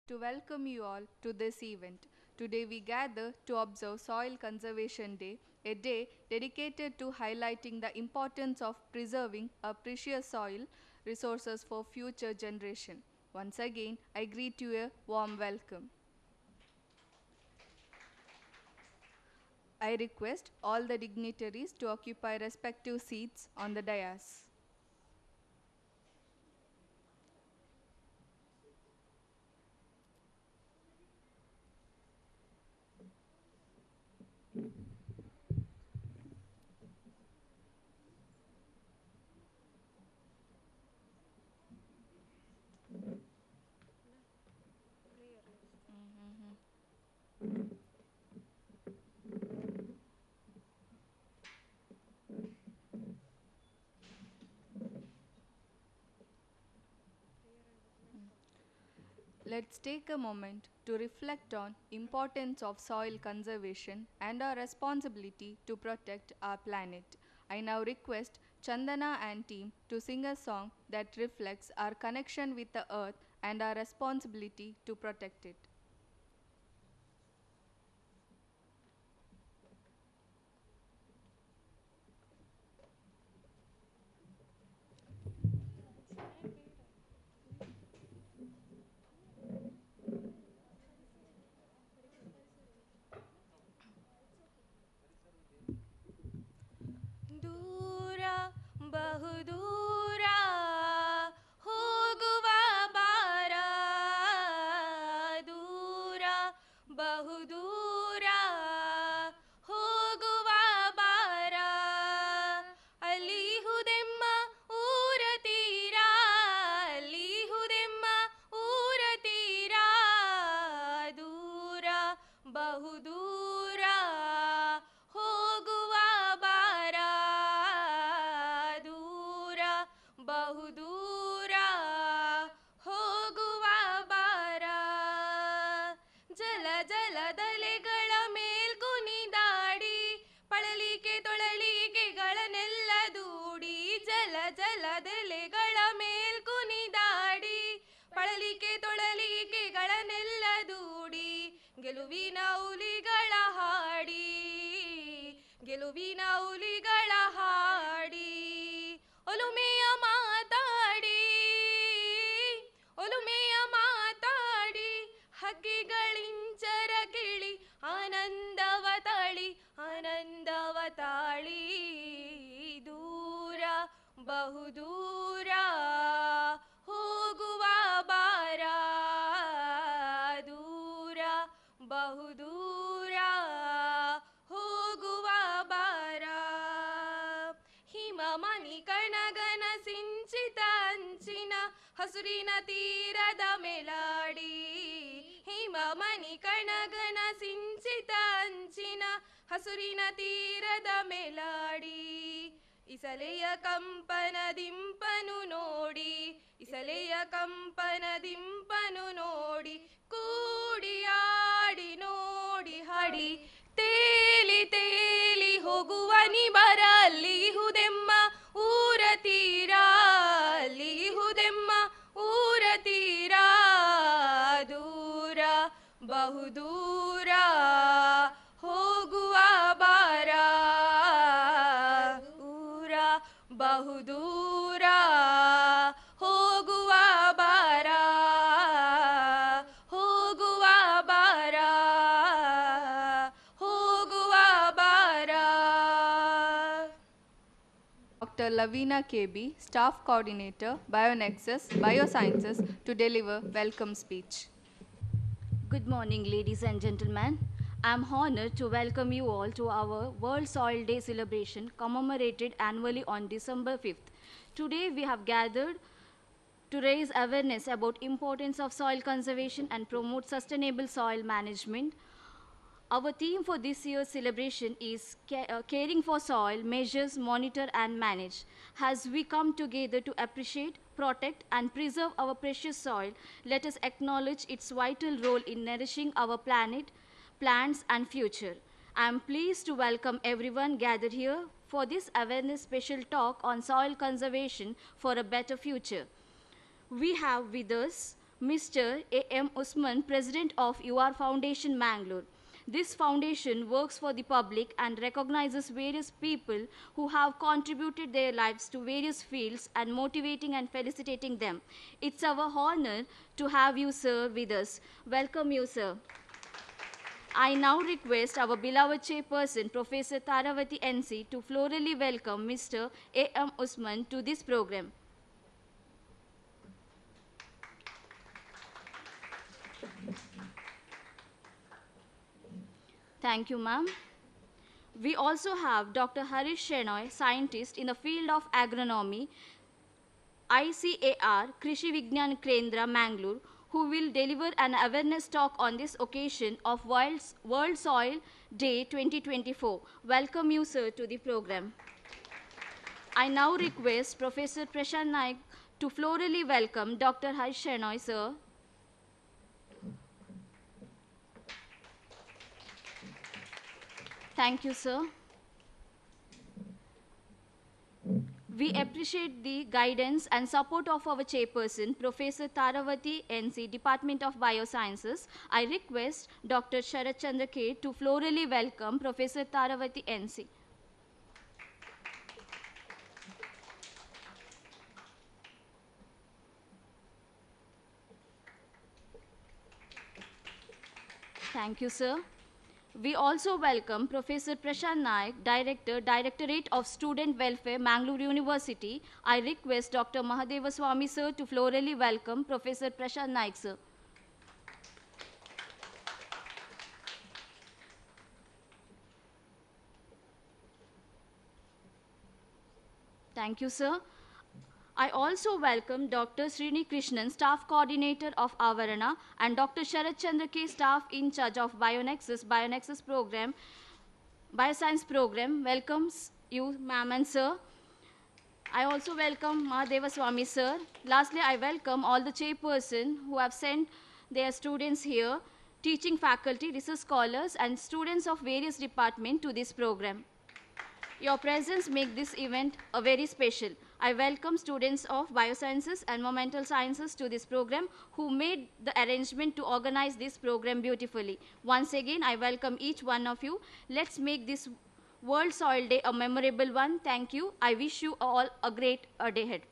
to welcome you all to this event. Today we gather to observe Soil Conservation Day, a day dedicated to highlighting the importance of preserving our precious soil resources for future generation. Once again, I greet you a warm welcome. I request all the dignitaries to occupy respective seats on the dais. Let's take a moment to reflect on importance of soil conservation and our responsibility to protect our planet. I now request Chandana and team to sing a song that reflects our connection with the earth and our responsibility to protect it. ದೂರ ಬಹುದೂರ ಹೋಗುವ ಬಾರ ದೂರ ಬಹುದೂರ ಹೋಗುವ ಬಾರ ಅಲ್ಲಿ ಹುದೆಮ್ಮ ಊರ ತೀರ ಅಲ್ಲಿ ಹುದೆಮ್ಮ ಊರ ತೀರ ದೂರ ಬಹುದೂರ ಹೋಗುವ ಬಾರ ದೂರ ಬಹುದೂರ ಹೋಗುವ ಬಾರ ಜಲ ಜಲದಲೆಗಳ ಮೇಲ್ ಕುಣಿದಾಡಿ ಪಳಲಿಕೆ ತೊಳಲಿಕೆಗಳನ್ನೆಲ್ಲ ದೂಡಿ ಜಲ ಜಲದೆಲೆಗಳ ಮೇಲ್ ಕುಣಿದಾಡಿ ಪಳಲಿಕೆ ತೊಳಲಿಕೆಗಳನ್ನೆಲ್ಲ ದೂಡಿ ಗೆಲುವಿನ ಉಲಿಗಳ ಹಾಡಿ ಗೆಲುವಿನ ಉಲಿಗಳ ಹಾಡಿ ಒಲುಮೆಯ ಮಾತಾಡಿ ಒಲುಮೆಯ ಮಾತಾಡಿ ಹಕ್ಕಿಗಳಿಂಚರ ಕಿಳಿ ಆನಂದವ ತಾಳಿ ಆನಂದವ ತಾಳಿ ದೂರ ಬಹುದೂರ ಹೋಗುವ ಬಾರ ದೂರ ಬಹುದೂರ ಹೋಗುವ ಬಾರ ಹಿಮ ಮಣಿ ಕಣಗನ ಸಿಂಚಿತ ಅಂಚಿನ ಹಸುರಿನ ತೀರದ ಮೇಲಾಡಿ ಹಿಮ ಮಣಿ ಕಣಗನ ಸಿಂಚಿತ ಅಂಚಿನ ಹಸುರಿನ ತೀರದ ಮೇಲಾಡಿ ಇಸಲೆಯ ಕಂಪನ ದಿಂಪನು ನೋಡಿ ಇಸಲೆಯ ಕಂಪನ ದಿಂಪನು ನೋಡಿ ಕೂಡಿ ಆಡಿ ನೋಡಿ ಹಾಡಿ ತೇಲಿ ತೇಲಿ ಹೋಗುವ ನಿಬರ ಅಲ್ಲಿ ಹುದೆಮ್ಮ ಊರ ತೀರ ಅಲ್ಲಿ ಹುದೆಮ್ಮ ಊರ ತೀರ ದೂರ ಬಹುದೂರ ಹೋಗುವ ಬಾರ ದೂರ ಬಹುದೂರ ಹೋಗುವ ಬಾರ ಹೋಗುವ ಬಾರ ಹೋಗುವ ಬಾರ Dr. Lavina KB, Staff Coordinator, BioNexus, Biosciences, to deliver welcome speech. Good morning, ladies and gentlemen. I am honored to welcome you all to our World Soil Day celebration commemorated annually on December 5th. Today we have gathered to raise awareness about importance of soil conservation and promote sustainable soil management. Our theme for this year's celebration is Caring for Soil, Measures, Monitor and Manage. As we come together to appreciate, protect and preserve our precious soil, let us acknowledge its vital role in nourishing our planet, plants and future. I am pleased to welcome everyone gathered here for this awareness special talk on soil conservation for a better future. We have with us Mr. A.M. Usman, President of UR Foundation, Mangalore. This foundation works for the public and recognizes various people who have contributed their lives to various fields and motivating and felicitating them. It's our honor to have you, sir, with us. Welcome you, sir. I now request our beloved chairperson, Professor Taravati NC, to florally welcome Mr. A.M. Usman to this program. Thank you, ma'am. We also have Dr. Harish Shenoy, scientist in the field of agronomy, ICAR, Krishi Vignan Kendra, Mangalore, who will deliver an awareness talk on this occasion of World Soil Day 2024. Welcome you, sir, to the program. I now request Professor Prashant Naik to florally welcome Dr. Harish Shenoy, sir. Thank you, sir. We appreciate the guidance and support of our chairperson, Professor Taravati NC, Department of Biosciences. I request Dr. Sharat Chandra K to florally welcome Professor Taravati NC. Thank you, sir. We also welcome Professor Prashant Naik, Director, Directorate of Student Welfare, Mangalore University. I request Dr. Mahadeva Swami, sir, to florally welcome Professor Prashant Naik, sir. Thank you, sir. I also welcome Dr. Srini Krishnan, Staff Coordinator of Avarana, and Dr. Sharat Chandra K, Staff in charge of Bionexus program, Bioscience program. Welcomes you, ma'am and sir. I also welcome Mahadeva Swami, sir. Lastly, I welcome all the chairperson who have sent their students here, teaching faculty, research scholars, and students of various departments to this program. Your presence makes this event a very special. I welcome students of Biosciences and Environmental Sciences to this program who made the arrangement to organize this program beautifully. Once again, I welcome each one of you. Let's make this World Soil Day a memorable one. Thank you. I wish you all a great day ahead.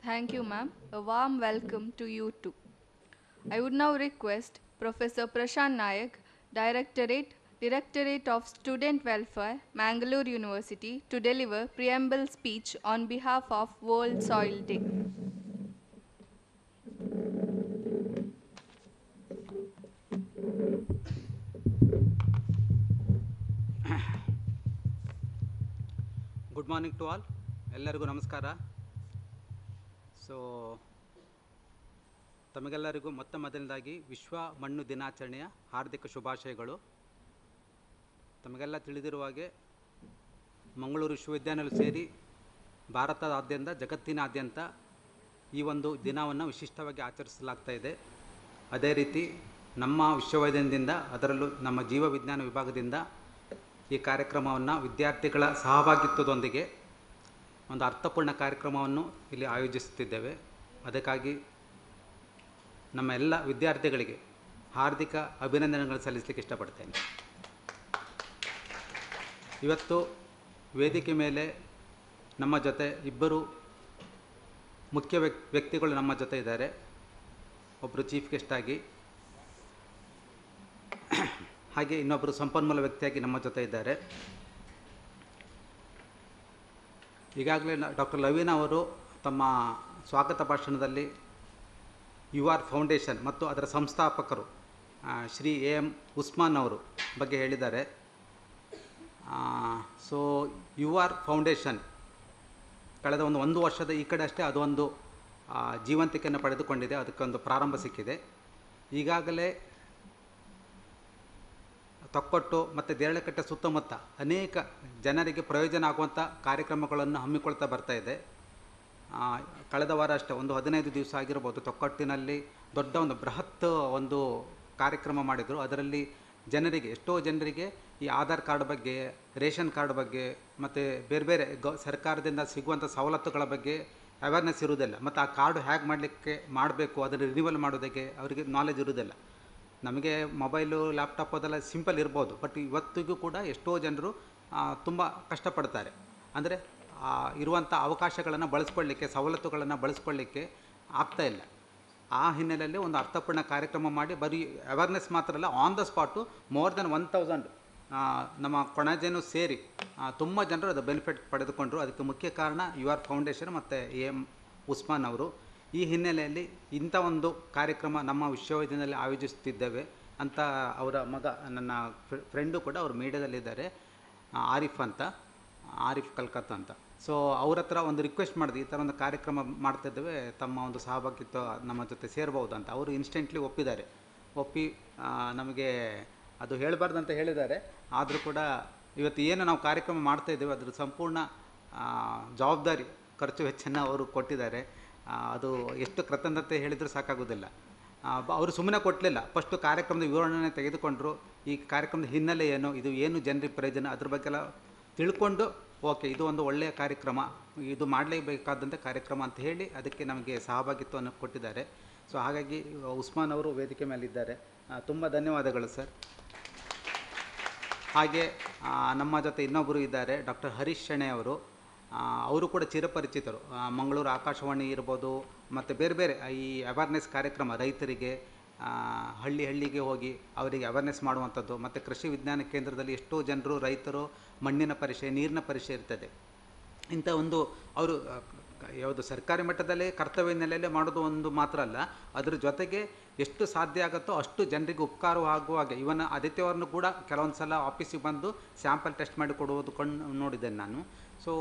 Thank you, ma'am. A warm welcome to you too. I would now request Professor Prashant Naik, Directorate of Student Welfare, Mangalore University, to deliver preamble speech on behalf of World Soil Day. Good morning to all. ಎಲ್ಲರಿಗೂ ನಮಸ್ಕಾರ. ತಮಗೆಲ್ಲರಿಗೂ ಮೊದಲನೇದಾಗಿ ವಿಶ್ವ ಮಣ್ಣು ದಿನಾಚರಣೆಯ ಹಾರ್ದಿಕ ಶುಭಾಶಯಗಳು. ತಮಗೆಲ್ಲ ತಿಳಿದಿರುವ ಹಾಗೆ ಮಂಗಳೂರು ವಿಶ್ವವಿದ್ಯಾನಿಲಯ ಸೇರಿ ಭಾರತದಾದ್ಯಂತ ಜಗತ್ತಿನಾದ್ಯಂತ ಈ ಒಂದು ದಿನವನ್ನು ವಿಶಿಷ್ಟವಾಗಿ ಆಚರಿಸಲಾಗ್ತಾ ಇದೆ. ಅದೇ ರೀತಿ ನಮ್ಮ ವಿಶ್ವವಿದ್ಯಾಲಯದಿಂದ, ಅದರಲ್ಲೂ ನಮ್ಮ ಜೀವವಿಜ್ಞಾನ ವಿಭಾಗದಿಂದ ಈ ಕಾರ್ಯಕ್ರಮವನ್ನು ವಿದ್ಯಾರ್ಥಿಗಳ ಸಹಭಾಗಿತ್ವದೊಂದಿಗೆ ಒಂದು ಅರ್ಥಪೂರ್ಣ ಕಾರ್ಯಕ್ರಮವನ್ನು ಇಲ್ಲಿ ಆಯೋಜಿಸುತ್ತಿದ್ದೇವೆ. ಅದಕ್ಕಾಗಿ ನಮ್ಮ ಎಲ್ಲ ವಿದ್ಯಾರ್ಥಿಗಳಿಗೆ ಹಾರ್ದಿಕ ಅಭಿನಂದನೆಗಳನ್ನು ಸಲ್ಲಿಸಲಿಕ್ಕೆ ಇಷ್ಟಪಡ್ತೇನೆ. ಇವತ್ತು ವೇದಿಕೆ ಮೇಲೆ ನಮ್ಮ ಜೊತೆ ಇಬ್ಬರು ಮುಖ್ಯ ವ್ಯಕ್ತಿಗಳು ನಮ್ಮ ಜೊತೆ ಇದ್ದಾರೆ. ಒಬ್ಬರು ಚೀಫ್ ಗೆಸ್ಟ್ ಆಗಿ, ಹಾಗೆ ಇನ್ನೊಬ್ಬರು ಸಂಪನ್ಮೂಲ ವ್ಯಕ್ತಿಯಾಗಿ ನಮ್ಮ ಜೊತೆ ಇದ್ದಾರೆ. ಈಗಾಗಲೇ ಡಾಕ್ಟರ್ ಲವೀನಾ ಅವರು ತಮ್ಮ ಸ್ವಾಗತ ಭಾಷಣದಲ್ಲಿ UR ಫೌಂಡೇಶನ್ ಮತ್ತು ಅದರ ಸಂಸ್ಥಾಪಕರು ಶ್ರೀ A.M. ಉಸ್ಮಾನ್ ಅವರು ಬಗ್ಗೆ ಹೇಳಿದ್ದಾರೆ. UR ಫೌಂಡೇಶನ್ ಕಳೆದ ಒಂದು ವರ್ಷದ ಈ ಕಡೆ ಅಷ್ಟೇ ಅದೊಂದು ಜೀವಂತಿಕೆಯನ್ನು ಪಡೆದುಕೊಂಡಿದೆ. ಅದಕ್ಕೊಂದು ಪ್ರಾರಂಭ ಸಿಕ್ಕಿದೆ. ಈಗಾಗಲೇ ತೊಕ್ಕೊಟ್ಟು ಮತ್ತು ದೇರಳಕಟ್ಟೆ ಸುತ್ತಮುತ್ತ ಅನೇಕ ಜನರಿಗೆ ಪ್ರಯೋಜನ ಆಗುವಂಥ ಕಾರ್ಯಕ್ರಮಗಳನ್ನು ಹಮ್ಮಿಕೊಳ್ತಾ ಬರ್ತಾ ಇದೆ. ಕಳೆದ ವಾರ ಅಷ್ಟೇ ಒಂದು 15 ದಿವಸ ಆಗಿರ್ಬೋದು, ತೊಕ್ಕೊಟ್ಟಿನಲ್ಲಿ ದೊಡ್ಡ ಒಂದು ಬೃಹತ್ ಒಂದು ಕಾರ್ಯಕ್ರಮ ಮಾಡಿದರು. ಅದರಲ್ಲಿ ಎಷ್ಟೋ ಜನರಿಗೆ ಈ ಆಧಾರ್ ಕಾರ್ಡ್ ಬಗ್ಗೆ, ರೇಷನ್ ಕಾರ್ಡ್ ಬಗ್ಗೆ ಮತ್ತು ಬೇರೆ ಬೇರೆ ಸರ್ಕಾರದಿಂದ ಸಿಗುವಂಥ ಸವಲತ್ತುಗಳ ಬಗ್ಗೆ ಅವೇರ್ನೆಸ್ ಇರುವುದಿಲ್ಲ. ಮತ್ತು ಆ ಕಾರ್ಡು ಹೇಗೆ ಮಾಡಬೇಕು, ಅದನ್ನು ರಿನ್ಯೂವಲ್ ಮಾಡೋದಕ್ಕೆ ಅವರಿಗೆ ನಾಲೆಜ್ ಇರುವುದಿಲ್ಲ. ನಮಗೆ ಮೊಬೈಲು, ಲ್ಯಾಪ್ಟಾಪ್ ಅದೆಲ್ಲ ಸಿಂಪಲ್ ಇರ್ಬೋದು, ಬಟ್ ಇವತ್ತಿಗೂ ಕೂಡ ಎಷ್ಟೋ ಜನರು ತುಂಬ ಕಷ್ಟಪಡ್ತಾರೆ. ಅಂದರೆ ಇರುವಂಥ ಅವಕಾಶಗಳನ್ನು ಬಳಸ್ಕೊಳ್ಳಿಕ್ಕೆ, ಸವಲತ್ತುಗಳನ್ನು ಬಳಸ್ಕೊಳ್ಳಿಕ್ಕೆ ಆಗ್ತಾಯಿಲ್ಲ. ಆ ಹಿನ್ನೆಲೆಯಲ್ಲಿ ಒಂದು ಅರ್ಥಪೂರ್ಣ ಕಾರ್ಯಕ್ರಮ ಮಾಡಿ ಬರೀ ಅವೇರ್ನೆಸ್ ಮಾತ್ರ ಅಲ್ಲ, on the spot more than 1000 ನಮ್ಮ ಕೊಣಾಜೆನೂ ಸೇರಿ ತುಂಬ ಜನರು ಅದು ಬೆನಿಫಿಟ್ ಪಡೆದುಕೊಂಡರು. ಅದಕ್ಕೆ ಮುಖ್ಯ ಕಾರಣ UR ಫೌಂಡೇಶನ್ ಮತ್ತು AM ಉಸ್ಮಾನ್ ಅವರು. ಈ ಹಿನ್ನೆಲೆಯಲ್ಲಿ ಇಂಥ ಒಂದು ಕಾರ್ಯಕ್ರಮ ನಮ್ಮ ವಿಶ್ವವಿದ್ಯಾಲಯದಲ್ಲಿ ಆಯೋಜಿಸುತ್ತಿದ್ದೇವೆ ಅಂತ ಅವರ ಮಗ, ನನ್ನ ಫ್ರೆಂಡು ಕೂಡ ಅವರು ಮೀಡಿಯಾದಲ್ಲಿದ್ದಾರೆ, ಆರಿಫ್ ಕಲ್ಕತ್ತಾ ಅಂತ. ಸೊ ಅವ್ರ ಹತ್ರ ಒಂದು ರಿಕ್ವೆಸ್ಟ್ ಮಾಡಿದೆ, ಈ ಥರ ಒಂದು ಕಾರ್ಯಕ್ರಮ ಮಾಡ್ತಾಯಿದ್ದೇವೆ, ತಮ್ಮ ಒಂದು ಸಹಭಾಗಿತ್ವ ನಮ್ಮ ಜೊತೆ ಸೇರ್ಬೋದು ಅಂತ. ಅವರು ಇನ್ಸ್ಟೆಂಟ್ಲಿ ಒಪ್ಪಿ ನಮಗೆ ಅದು ಹೇಳಬಾರ್ದು ಅಂತ ಹೇಳಿದ್ದಾರೆ. ಆದರೂ ಕೂಡ ಇವತ್ತು ಏನು ನಾವು ಕಾರ್ಯಕ್ರಮ ಮಾಡ್ತಾಯಿದ್ದೇವೆ ಅದರ ಸಂಪೂರ್ಣ ಜವಾಬ್ದಾರಿ, ಖರ್ಚು ವೆಚ್ಚನ ಅವರು ಕೊಟ್ಟಿದ್ದಾರೆ. ಅದು ಎಷ್ಟು ಕೃತಜ್ಞತೆ ಹೇಳಿದರೂ ಸಾಕಾಗೋದಿಲ್ಲ. ಅವರು ಸುಮ್ಮನೆ ಕೊಡಲಿಲ್ಲ, ಫಸ್ಟು ಕಾರ್ಯಕ್ರಮದ ವಿವರಣೆ ತೆಗೆದುಕೊಂಡರು. ಈ ಕಾರ್ಯಕ್ರಮದ ಹಿನ್ನೆಲೆ ಏನು, ಇದು ಏನು ಜನರಿಗೆ ಪ್ರಯೋಜನ, ಅದ್ರ ಬಗ್ಗೆಲ್ಲ ತಿಳ್ಕೊಂಡು ಓಕೆ ಇದು ಒಂದು ಒಳ್ಳೆಯ ಕಾರ್ಯಕ್ರಮ, ಇದು ಮಾಡಲೇಬೇಕಾದಂಥ ಕಾರ್ಯಕ್ರಮ ಅಂತ ಹೇಳಿ ಅದಕ್ಕೆ ನಮಗೆ ಸಹಭಾಗಿತ್ವವನ್ನು ಕೊಟ್ಟಿದ್ದಾರೆ. ಸೊ ಹಾಗಾಗಿ ಉಸ್ಮಾನ್ ಅವರು ವೇದಿಕೆ ಮೇಲಿದ್ದಾರೆ. ತುಂಬ ಧನ್ಯವಾದಗಳು ಸರ್. ಹಾಗೆ ನಮ್ಮ ಜೊತೆ ಇನ್ನೊಬ್ಬರು ಇದ್ದಾರೆ, ಡಾಕ್ಟರ್ ಹರೀಶ್ ಶೆಣೆ ಅವರು. ಅವರು ಕೂಡ ಚಿರಪರಿಚಿತರು. ಮಂಗಳೂರು ಆಕಾಶವಾಣಿ ಇರ್ಬೋದು, ಮತ್ತು ಬೇರೆ ಬೇರೆ ಈ ಅವೇರ್ನೆಸ್ ಕಾರ್ಯಕ್ರಮ ರೈತರಿಗೆ ಹಳ್ಳಿಗೆ ಹೋಗಿ ಅವರಿಗೆ ಅವೇರ್ನೆಸ್ ಮಾಡುವಂಥದ್ದು. ಮತ್ತು ಕೃಷಿ ವಿಜ್ಞಾನ ಕೇಂದ್ರದಲ್ಲಿ ಎಷ್ಟೋ ಜನರು, ರೈತರು ಮಣ್ಣಿನ ಪರೀಕ್ಷೆ, ನೀರಿನ ಪರೀಕ್ಷೆ ಇರ್ತದೆ. ಇಂಥ ಒಂದು ಅವರು ಯಾವುದು ಸರ್ಕಾರಿ ಮಟ್ಟದಲ್ಲೇ ಕರ್ತವ್ಯ ಹಿನ್ನೆಲೆಯಲ್ಲೇ ಮಾಡೋದು ಒಂದು ಮಾತ್ರ ಅಲ್ಲ, ಅದ್ರ ಜೊತೆಗೆ ಎಷ್ಟು ಸಾಧ್ಯ ಆಗುತ್ತೋ ಅಷ್ಟು ಜನರಿಗೆ ಉಪಕಾರವಾಗುವ ಹಾಗೆ. ಇವನ್ ಆದಿತ್ಯವಾರನೂ ಕೂಡ ಕೆಲವೊಂದು ಸಲ ಆಫೀಸಿಗೆ ಬಂದು ಸ್ಯಾಂಪಲ್ ಟೆಸ್ಟ್ ಮಾಡಿ ಕೊಡುವುದು ನೋಡಿದ್ದೇನೆ ನಾನು. ಸೊ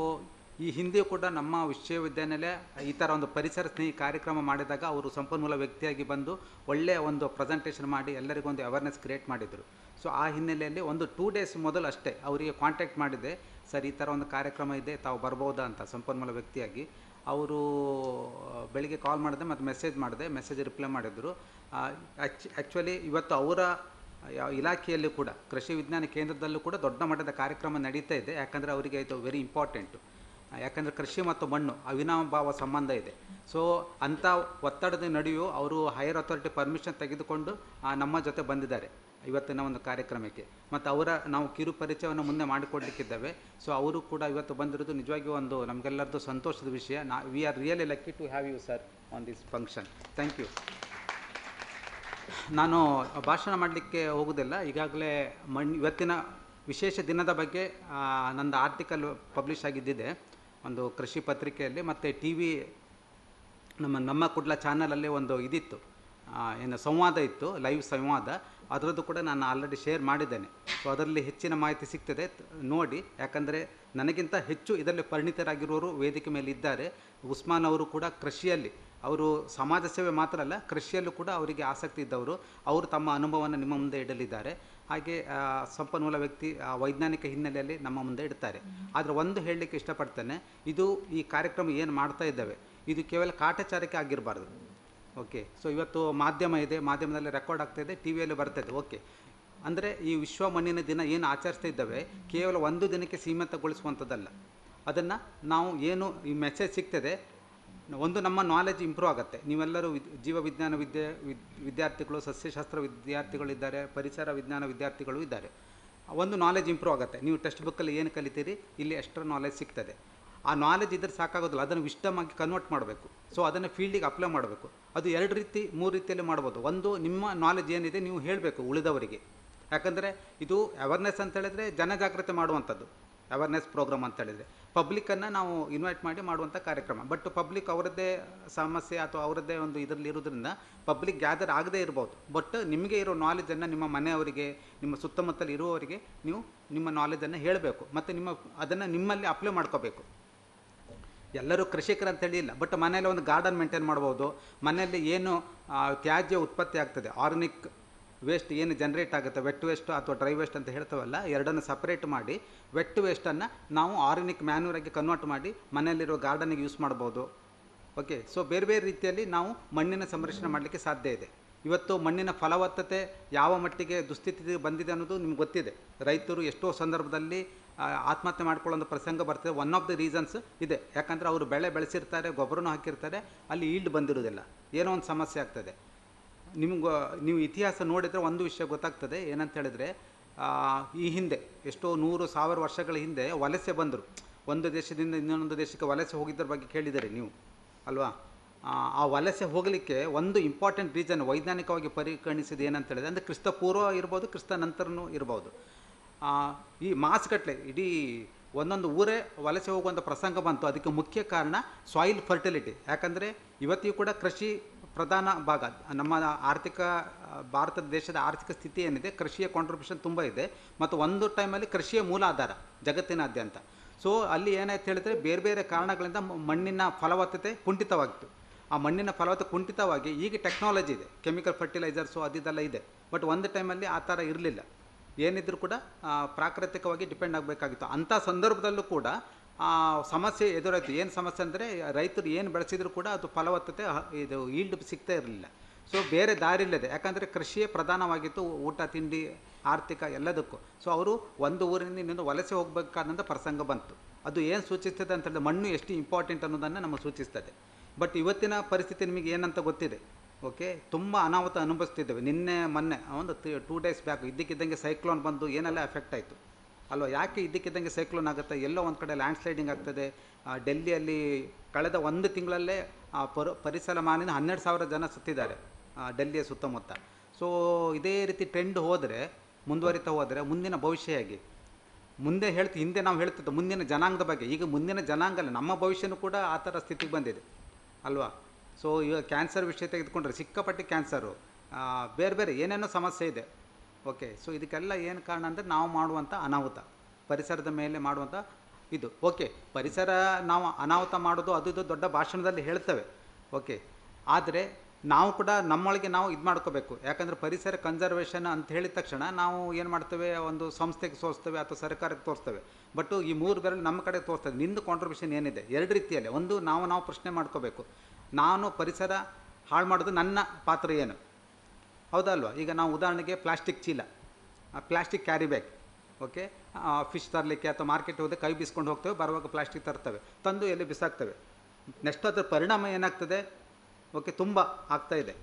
ಈ ಹಿಂದೆಯೂ ಕೂಡ ನಮ್ಮ ವಿಶ್ವವಿದ್ಯಾನಿಲಯ ಈ ಥರ ಒಂದು ಪರಿಸರ ಸ್ನೇಹಿ ಕಾರ್ಯಕ್ರಮ ಮಾಡಿದಾಗ ಅವರು ಸಂಪನ್ಮೂಲ ವ್ಯಕ್ತಿಯಾಗಿ ಬಂದು ಒಳ್ಳೆಯ ಒಂದು ಪ್ರೆಸೆಂಟೇಷನ್ ಮಾಡಿ ಎಲ್ಲರಿಗೂ ಒಂದು ಅವೇರ್ನೆಸ್ ಕ್ರಿಯೇಟ್ ಮಾಡಿದರು. ಸೊ ಆ ಹಿನ್ನೆಲೆಯಲ್ಲಿ ಒಂದು 2 days ಮೊದಲು ಅಷ್ಟೇ ಅವರಿಗೆ ಕಾಂಟ್ಯಾಕ್ಟ್ ಮಾಡಿದೆ, ಸರ್ ಈ ಥರ ಒಂದು ಕಾರ್ಯಕ್ರಮ ಇದೆ, ತಾವು ಬರ್ಬೋದಾ ಅಂತ ಸಂಪನ್ಮೂಲ ವ್ಯಕ್ತಿಯಾಗಿ. ಅವರು ಬೆಳಿಗ್ಗೆ ಕಾಲ್ ಮಾಡಿದೆ ಮತ್ತು ಮೆಸೇಜ್ ರಿಪ್ಲೈ ಮಾಡಿದರು. ಆ್ಯಕ್ಚುಲಿ ಇವತ್ತು ಅವರ ಇಲಾಖೆಯಲ್ಲೂ ಕೂಡ ಕೃಷಿ ವಿಜ್ಞಾನ ಕೇಂದ್ರದಲ್ಲೂ ಕೂಡ ದೊಡ್ಡ ಮಟ್ಟದ ಕಾರ್ಯಕ್ರಮ ನಡೀತಾ ಇದೆ. ಯಾಕಂದರೆ ಅವರಿಗೆ ಇದು ವೆರಿ ಇಂಪಾರ್ಟೆಂಟು. ಯಾಕಂದರೆ ಕೃಷಿ ಮತ್ತು ಮಣ್ಣು ಅವಿನಾಭಾವ ಸಂಬಂಧ ಇದೆ. ಸೊ ಅಂಥ ಒತ್ತಡದ ನಡುವೆಯೂ ಅವರು ಹೈಯರ್ ಅಥಾರಿಟಿ ಪರ್ಮಿಷನ್ ತೆಗೆದುಕೊಂಡು ನಮ್ಮ ಜೊತೆ ಬಂದಿದ್ದಾರೆ ಇವತ್ತಿನ ಒಂದು ಕಾರ್ಯಕ್ರಮಕ್ಕೆ. ಮತ್ತು ನಾವು ಕಿರು ಪರಿಚಯವನ್ನು ಮುಂದೆ ಮಾಡಿಕೊಡ್ಲಿಕ್ಕಿದ್ದೇವೆ. ಸೊ ಅವರು ಕೂಡ ಇವತ್ತು ಬಂದಿರೋದು ನಿಜವಾಗಿಯೂ ಒಂದು ನಮಗೆಲ್ಲರದ್ದು ಸಂತೋಷದ ವಿಷಯ. We are really lucky to have you sir on this function. Thank you. ನಾನು ಭಾಷಣ ಮಾಡಲಿಕ್ಕೆ ಹೋಗೋದಿಲ್ಲ. ಈಗಾಗಲೇ ಇವತ್ತಿನ ವಿಶೇಷ ದಿನದ ಬಗ್ಗೆ ನಂದು ಆರ್ಟಿಕಲ್ ಪಬ್ಲಿಷ್ ಆಗಿದ್ದಿದೆ ಒಂದು ಕೃಷಿ ಪತ್ರಿಕೆಯಲ್ಲಿ, ಮತ್ತು TV ನಮ್ಮ ಕುಡ್ಲ ಚಾನಲಲ್ಲಿ ಒಂದು ಇದಿತ್ತು, ಏನು ಸಂವಾದ ಇತ್ತು, ಲೈವ್ ಸಂವಾದ. ಅದರದ್ದು ಕೂಡ ನಾನು ಆಲ್ರೆಡಿ ಶೇರ್ ಮಾಡಿದ್ದೇನೆ. ಸೊ ಅದರಲ್ಲಿ ಹೆಚ್ಚಿನ ಮಾಹಿತಿ ಸಿಗ್ತದೆ, ನೋಡಿ. ಯಾಕಂದರೆ ನನಗಿಂತ ಹೆಚ್ಚು ಇದರಲ್ಲಿ ಪರಿಣಿತರಾಗಿರೋರು ವೇದಿಕೆ ಮೇಲೆ ಇದ್ದಾರೆ. ಉಸ್ಮಾನ್ ಅವರು ಕೂಡ ಕೃಷಿಯಲ್ಲಿ, ಅವರು ಸಮಾಜ ಸೇವೆ ಮಾತ್ರ ಅಲ್ಲ, ಕೃಷಿಯಲ್ಲೂ ಕೂಡ ಅವರಿಗೆ ಆಸಕ್ತಿ ಇದ್ದವರು. ಅವರು ತಮ್ಮ ಅನುಭವವನ್ನು ನಿಮ್ಮ ಮುಂದೆ ಇಡಲಿದ್ದಾರೆ. ಹಾಗೆ ಸಂಪನ್ಮೂಲ ವ್ಯಕ್ತಿ ವೈಜ್ಞಾನಿಕ ಹಿನ್ನೆಲೆಯಲ್ಲಿ ನಮ್ಮ ಮುಂದೆ ಇಡ್ತಾರೆ. ಆದರೆ ಒಂದು ಹೇಳಲಿಕ್ಕೆ ಇಷ್ಟಪಡ್ತೇನೆ, ಈ ಕಾರ್ಯಕ್ರಮ ಏನು ಮಾಡ್ತಾ ಇದ್ದೇವೆ ಇದು ಕೇವಲ ಕಾಟಾಚಾರಕ್ಕೆ ಆಗಿರಬಾರ್ದು. ಓಕೆ. ಸೊ ಇವತ್ತು ಮಾಧ್ಯಮ ಇದೆ, ಮಾಧ್ಯಮದಲ್ಲಿ ರೆಕಾರ್ಡ್ ಆಗ್ತಾಯಿದೆ, TVಯಲ್ಲಿ ಬರ್ತಾಯಿದೆ. ಓಕೆ. ಅಂದರೆ ಈ ವಿಶ್ವ ಮಣ್ಣಿನ ದಿನ ಏನು ಆಚರಿಸ್ತಾ ಇದ್ದೇವೆ ಕೇವಲ ಒಂದು ದಿನಕ್ಕೆ ಸೀಮಿತಗೊಳಿಸುವಂಥದ್ದಲ್ಲ. ಅದನ್ನು ನಾವು ಏನು ಈ ಮೆಸೇಜ್ ಸಿಗ್ತದೆ, ಒಂದು ನಮ್ಮ ನಾಲೆಜ್ ಇಂಪ್ರೂವ್ ಆಗುತ್ತೆ. ನೀವೆಲ್ಲರೂ ಜೀವವಿಜ್ಞಾನ ವಿದ್ಯಾರ್ಥಿಗಳು, ಸಸ್ಯಶಾಸ್ತ್ರ ವಿದ್ಯಾರ್ಥಿಗಳಿದ್ದಾರೆ, ಪರಿಸರ ವಿಜ್ಞಾನ ವಿದ್ಯಾರ್ಥಿಗಳು ಇದ್ದಾರೆ. ಒಂದು ನಾಲೆಜ್ ಇಂಪ್ರೂವ್ ಆಗುತ್ತೆ. ನೀವು ಟೆಕ್ಸ್ಟ್ ಬುಕ್ಕಲ್ಲಿ ಏನು ಕಲಿತೀರಿ, ಇಲ್ಲಿ ಎಕ್ಸ್ಟ್ರಾ ನಾಲೆಜ್ ಸಿಗ್ತದೆ. ಆ ನಾಲೆಜ್ ಇದ್ರೆ ಸಾಕಾಗೋದಿಲ್ಲ, ಅದನ್ನು ವಿಸ್ಡಮ್ ಆಗಿ ಕನ್ವರ್ಟ್ ಮಾಡಬೇಕು. ಸೊ ಅದನ್ನು ಫೀಲ್ಡಿಗೆ ಅಪ್ಲೈ ಮಾಡಬೇಕು. ಅದು 2 ರೀತಿ 3 ರೀತಿಯಲ್ಲಿ ಮಾಡ್ಬೋದು. ಒಂದು, ನಿಮ್ಮ ನಾಲೆಜ್ ಏನಿದೆ ನೀವು ಹೇಳಬೇಕು ಉಳಿದವರಿಗೆ. ಯಾಕಂದರೆ ಇದು ಅವೇರ್ನೆಸ್ ಅಂತ ಹೇಳಿದರೆ ಜನಜಾಗೃತಿ ಮಾಡುವಂಥದ್ದು, ಅವೇರ್ನೆಸ್ ಪ್ರೋಗ್ರಾಮ್ ಅಂತ ಹೇಳಿದರೆ ಪಬ್ಲಿಕ್ಕನ್ನು ನಾವು ಇನ್ವೈಟ್ ಮಾಡಿ ಮಾಡುವಂಥ ಕಾರ್ಯಕ್ರಮ. ಬಟ್ ಪಬ್ಲಿಕ್ ಅವರದ್ದೇ ಸಮಸ್ಯೆ ಅಥವಾ ಅವರದ್ದೇ ಒಂದು ಇದರಲ್ಲಿ ಇರೋದ್ರಿಂದ ಪಬ್ಲಿಕ್ ಗ್ಯಾದರ್ ಆಗದೇ ಇರ್ಬೋದು. ಬಟ್ ನಿಮಗೆ ಇರೋ ನಾಲೆಜನ್ನು ನಿಮ್ಮ ಮನೆಯವರಿಗೆ, ನಿಮ್ಮ ಸುತ್ತಮುತ್ತಲು ಇರುವವರಿಗೆ ನೀವು ನಿಮ್ಮ ನಾಲೆಜನ್ನು ಹೇಳಬೇಕು ಮತ್ತು ಅದನ್ನು ನಿಮ್ಮಲ್ಲಿ ಅಪ್ಲೈ ಮಾಡ್ಕೋಬೇಕು. ಎಲ್ಲರೂ ಕೃಷಿಕರು ಅಂತೇಳಿ ಇಲ್ಲ, ಬಟ್ ಮನೆಯಲ್ಲಿ ಒಂದು ಗಾರ್ಡನ್ ಮೇಂಟೈನ್ ಮಾಡ್ಬೋದು. ಮನೆಯಲ್ಲಿ ಏನು ತ್ಯಾಜ್ಯ ಉತ್ಪತ್ತಿ ಆಗ್ತದೆ, ಆರ್ಗಾನಿಕ್ ವೇಸ್ಟ್ ಏನು ಜನ್ರೇಟ್ ಆಗುತ್ತೆ, ವೆಟ್ ವೇಸ್ಟ್ ಅಥವಾ ಡ್ರೈ ವೇಸ್ಟ್ ಅಂತ ಹೇಳ್ತೇವಲ್ಲ, ಎರಡನ್ನು ಸಪ್ರೇಟ್ ಮಾಡಿ ವೆಟ್ ವೇಸ್ಟನ್ನು ನಾವು ಆರ್ಗಾನಿಕ್ ಮ್ಯಾನ್ಯೂರಾಗಿ ಕನ್ವರ್ಟ್ ಮಾಡಿ ಮನೆಯಲ್ಲಿರೋ ಗಾರ್ಡನಿಗೆ ಯೂಸ್ ಮಾಡ್ಬೋದು. ಓಕೆ. ಸೊ ಬೇರೆ ಬೇರೆ ರೀತಿಯಲ್ಲಿ ನಾವು ಮಣ್ಣಿನ ಸಂರಕ್ಷಣೆ ಮಾಡಲಿಕ್ಕೆ ಸಾಧ್ಯ ಇದೆ. ಇವತ್ತು ಮಣ್ಣಿನ ಫಲವತ್ತತೆ ಯಾವ ಮಟ್ಟಿಗೆ ದುಸ್ಥಿತಿ ಬಂದಿದೆ ಅನ್ನೋದು ನಿಮ್ಗೆ ಗೊತ್ತಿದೆ. ರೈತರು ಎಷ್ಟೋ ಸಂದರ್ಭದಲ್ಲಿ ಆತ್ಮಹತ್ಯೆ ಮಾಡ್ಕೊಳ್ಳೋ ಪ್ರಸಂಗ ಬರ್ತದೆ. ಒನ್ ಆಫ್ ದಿ ರೀಸನ್ಸ್ ಇದೆ. ಯಾಕಂದರೆ ಅವರು ಬೆಳೆ ಬೆಳೆಸಿರ್ತಾರೆ, ಗೊಬ್ಬರನೂ ಹಾಕಿರ್ತಾರೆ, ಅಲ್ಲಿ ಈಲ್ಡ್ ಬಂದಿರೋದಿಲ್ಲ, ಏನೋ ಒಂದು ಸಮಸ್ಯೆ ಆಗ್ತದೆ. ನೀವು ಇತಿಹಾಸ ನೋಡಿದರೆ ಒಂದು ವಿಷಯ ಗೊತ್ತಾಗ್ತದೆ. ಏನಂತ ಹೇಳಿದರೆ, ಈ ಹಿಂದೆ ಎಷ್ಟೋ 100,000 ವರ್ಷಗಳ ಹಿಂದೆ ವಲಸೆ ಬಂದರು. ಒಂದು ದೇಶದಿಂದ ಇನ್ನೊಂದು ದೇಶಕ್ಕೆ ವಲಸೆ ಹೋಗಿದ್ದರ ಬಗ್ಗೆ ಕೇಳಿದ್ದೀರಿ ನೀವು ಅಲ್ವಾ? ಆ ವಲಸೆ ಹೋಗಲಿಕ್ಕೆ ಒಂದು ಇಂಪಾರ್ಟೆಂಟ್ ರೀಸನ್ ವೈಜ್ಞಾನಿಕವಾಗಿ ಪರಿಗಣಿಸಿದ ಏನಂತ ಹೇಳಿದ್ರೆ, ಅಂದರೆ ಕ್ರಿಸ್ತ ಪೂರ್ವ ಇರ್ಬೋದು, ಕ್ರಿಸ್ತ ನಂತರನೂ ಇರ್ಬೋದು. ಈ ಮಾಸ್ಗಟ್ಟಲೆ ಇಡೀ ಒಂದೊಂದು ಊರೇ ವಲಸೆ ಹೋಗುವಂಥ ಪ್ರಸಂಗ ಬಂತು. ಅದಕ್ಕೆ ಮುಖ್ಯ ಕಾರಣ ಸಾಯಿಲ್ ಫರ್ಟಿಲಿಟಿ. ಯಾಕಂದರೆ ಇವತ್ತಿಗೂ ಕೂಡ ಕೃಷಿ ಪ್ರಧಾನ ಭಾಗ. ನಮ್ಮ ಭಾರತ ದೇಶದ ಆರ್ಥಿಕ ಸ್ಥಿತಿ ಏನಿದೆ, ಕೃಷಿಯ ಕಾಂಟ್ರಿಬ್ಯೂಷನ್ ತುಂಬ ಇದೆ. ಮತ್ತು ಒಂದು ಟೈಮಲ್ಲಿ ಕೃಷಿಯ ಮೂಲ ಆಧಾರ ಜಗತ್ತಿನಾದ್ಯಂತ. ಸೊ ಅಲ್ಲಿ ಏನಾಯ್ತು ಹೇಳಿದ್ರೆ, ಬೇರೆ ಬೇರೆ ಕಾರಣಗಳಿಂದ ಮಣ್ಣಿನ ಫಲವತ್ತತೆ ಕುಂಠಿತವಾಗಿತ್ತು. ಆ ಮಣ್ಣಿನ ಫಲವತ್ತತೆ ಕುಂಠಿತವಾಗಿ ಈಗ ಟೆಕ್ನಾಲಜಿ ಇದೆ, ಕೆಮಿಕಲ್ ಫರ್ಟಿಲೈಸರ್ಸು ಅದೆಲ್ಲ ಇದೆ. ಬಟ್ ಒಂದು ಟೈಮಲ್ಲಿ ಆ ಥರ ಇರಲಿಲ್ಲ. ಏನಿದ್ರೂ ಕೂಡ ಪ್ರಾಕೃತಿಕವಾಗಿ ಡಿಪೆಂಡ್ ಆಗಬೇಕಾಗಿತ್ತು. ಅಂಥ ಸಂದರ್ಭದಲ್ಲೂ ಕೂಡ ಸಮಸ್ಯೆ ಎದುರಾಯಿತು. ಏನು ಸಮಸ್ಯೆ ಅಂದರೆ, ರೈತರು ಏನು ಬೆಳೆಸಿದ್ರು ಕೂಡ ಅದು ಫಲವತ್ತತೆ ಇದು ಈಲ್ಡ್ ಸಿಗ್ತಾ ಇರಲಿಲ್ಲ. ಸೊ ಬೇರೆ ದಾರಿ ಇಲ್ಲದೆ, ಯಾಕಂದರೆ ಕೃಷಿಯೇ ಪ್ರಧಾನವಾಗಿತ್ತು, ಊಟ ತಿಂಡಿ ಆರ್ಥಿಕ ಎಲ್ಲದಕ್ಕೂ. ಸೊ ಅವರು ಒಂದು ಊರಿನಿಂದ ಇನ್ನೊಂದು ವಲಸೆ ಹೋಗಬೇಕಾದಂಥ ಪ್ರಸಂಗ ಬಂತು. ಅದು ಏನು ಸೂಚಿಸ್ತದೆ ಅಂತ ಹೇಳಿದ್ರೆ, ಮಣ್ಣು ಎಷ್ಟು ಇಂಪಾರ್ಟೆಂಟ್ ಅನ್ನೋದನ್ನು ನಮಗೆ ಸೂಚಿಸ್ತದೆ. ಬಟ್ ಇವತ್ತಿನ ಪರಿಸ್ಥಿತಿ ನಿಮಗೆ ಏನಂತ ಗೊತ್ತಿದೆ. ಓಕೆ, ತುಂಬ ಅನಾಹುತ ಅನುಭವಿಸ್ತಿದ್ದೇವೆ. ಮೊನ್ನೆ ಒಂದು 2 days ಬ್ಯಾಕ್ ಇದ್ದಕ್ಕಿದ್ದಂಗೆ ಸೈಕ್ಲೋನ್ ಬಂದು ಏನೆಲ್ಲ ಎಫೆಕ್ಟ್ ಆಯಿತು ಅಲ್ವಾ? ಯಾಕೆ ಇದ್ದಕ್ಕಿದ್ದಂಗೆ ಸೈಕ್ಲೋನ್ ಆಗುತ್ತೆ? ಎಲ್ಲೋ ಒಂದು ಕಡೆ ಲ್ಯಾಂಡ್ ಸ್ಲೈಡಿಂಗ್ ಆಗ್ತದೆ. ಡೆಲ್ಲಿಯಲ್ಲಿ ಕಳೆದ 1 ತಿಂಗಳಲ್ಲೇ ಪರಿಸರ ಮಾಲಿನ್ಯ 12,000 ಜನ ಸತ್ತಿದ್ದಾರೆ ಡೆಲ್ಲಿಯ ಸುತ್ತಮುತ್ತ. ಸೊ ಇದೇ ರೀತಿ ಟ್ರೆಂಡ್ ಮುಂದುವರಿತಾ ಹೋದರೆ ಮುಂದಿನ ಭವಿಷ್ಯ ಹೇಗೆ? ಹಿಂದೆ ನಾವು ಹೇಳ್ತಿದ್ದೆ ಮುಂದಿನ ಜನಾಂಗದ ಬಗ್ಗೆ. ಈಗ ಮುಂದಿನ ಜನಾಂಗ ಅಲ್ಲ, ನಮ್ಮ ಭವಿಷ್ಯನೂ ಕೂಡ ಆ ಥರ ಸ್ಥಿತಿಗೆ ಬಂದಿದೆ ಅಲ್ವಾ? ಸೊ ಈಗ ಕ್ಯಾನ್ಸರ್ ವಿಷಯ ತೆಗೆದುಕೊಂಡ್ರೆ ಸಿಕ್ಕಾಪಟ್ಟಿ ಕ್ಯಾನ್ಸರು, ಬೇರೆ ಬೇರೆ ಏನೇನೋ ಸಮಸ್ಯೆ ಇದೆ. ಓಕೆ, ಸೊ ಇದಕ್ಕೆಲ್ಲ ಏನು ಕಾರಣ ಅಂದರೆ ನಾವು ಮಾಡುವಂಥ ಅನಾಹುತ, ಪರಿಸರದ ಮೇಲೆ ಮಾಡುವಂಥ ಇದು. ಓಕೆ, ಪರಿಸರ ನಾವು ಅನಾಹುತ ಮಾಡೋದು ಅದು ಇದು ದೊಡ್ಡ ಭಾಷಣದಲ್ಲಿ ಹೇಳ್ತೇವೆ. ಓಕೆ, ಆದರೆ ನಾವು ಕೂಡ ನಮ್ಮೊಳಗೆ ನಾವು ಇದು ಮಾಡ್ಕೋಬೇಕು. ಯಾಕಂದರೆ ಪರಿಸರ ಕನ್ಸರ್ವೇಷನ್ ಅಂತ ಹೇಳಿದ ತಕ್ಷಣ ನಾವು ಏನು ಮಾಡ್ತೇವೆ, ಒಂದು ಸಂಸ್ಥೆಗೆ ತೋರಿಸ್ತೇವೆ ಅಥವಾ ಸರ್ಕಾರಕ್ಕೆ ತೋರಿಸ್ತೇವೆ. ಬಟ್ ಈ 3 ಬೆರಳು ನಮ್ಮ ಕಡೆ ತೋರಿಸ್ತದೆ. ನಿಂದು ಕಾಂಟ್ರಿಬ್ಯೂಷನ್ ಏನಿದೆ 2 ರೀತಿಯಲ್ಲಿ. ಒಂದು, ನಾವು ಪ್ರಶ್ನೆ ಮಾಡ್ಕೋಬೇಕು, ನಾನು ಪರಿಸರ ಹಾಳು ಮಾಡೋದು ನನ್ನ ಪಾತ್ರ ಏನು, ಹೌದಲ್ವಾ? ಈಗ ನಾವು ಉದಾಹರಣೆಗೆ ಪ್ಲಾಸ್ಟಿಕ್ ಚೀಲ, plastic carry bag, okay, fish ತರಲಿಕ್ಕೆ ಅಥವಾ ಮಾರ್ಕೆಟ್ ಹೋದರೆ ಕೈ ಬೀಸ್ಕೊಂಡು ಹೋಗ್ತೇವೆ, ಬರುವಾಗ ಪ್ಲಾಸ್ಟಿಕ್ ತರ್ತೇವೆ, ತಂದು ಎಲ್ಲಿ ಬಿಸಾಕ್ತೇವೆ. ನೆಕ್ಸ್ಟ್ ಅದರ ಪರಿಣಾಮ ಏನಾಗ್ತದೆ? ಓಕೆ, ತುಂಬ ಆಗ್ತಾಯಿದೆ.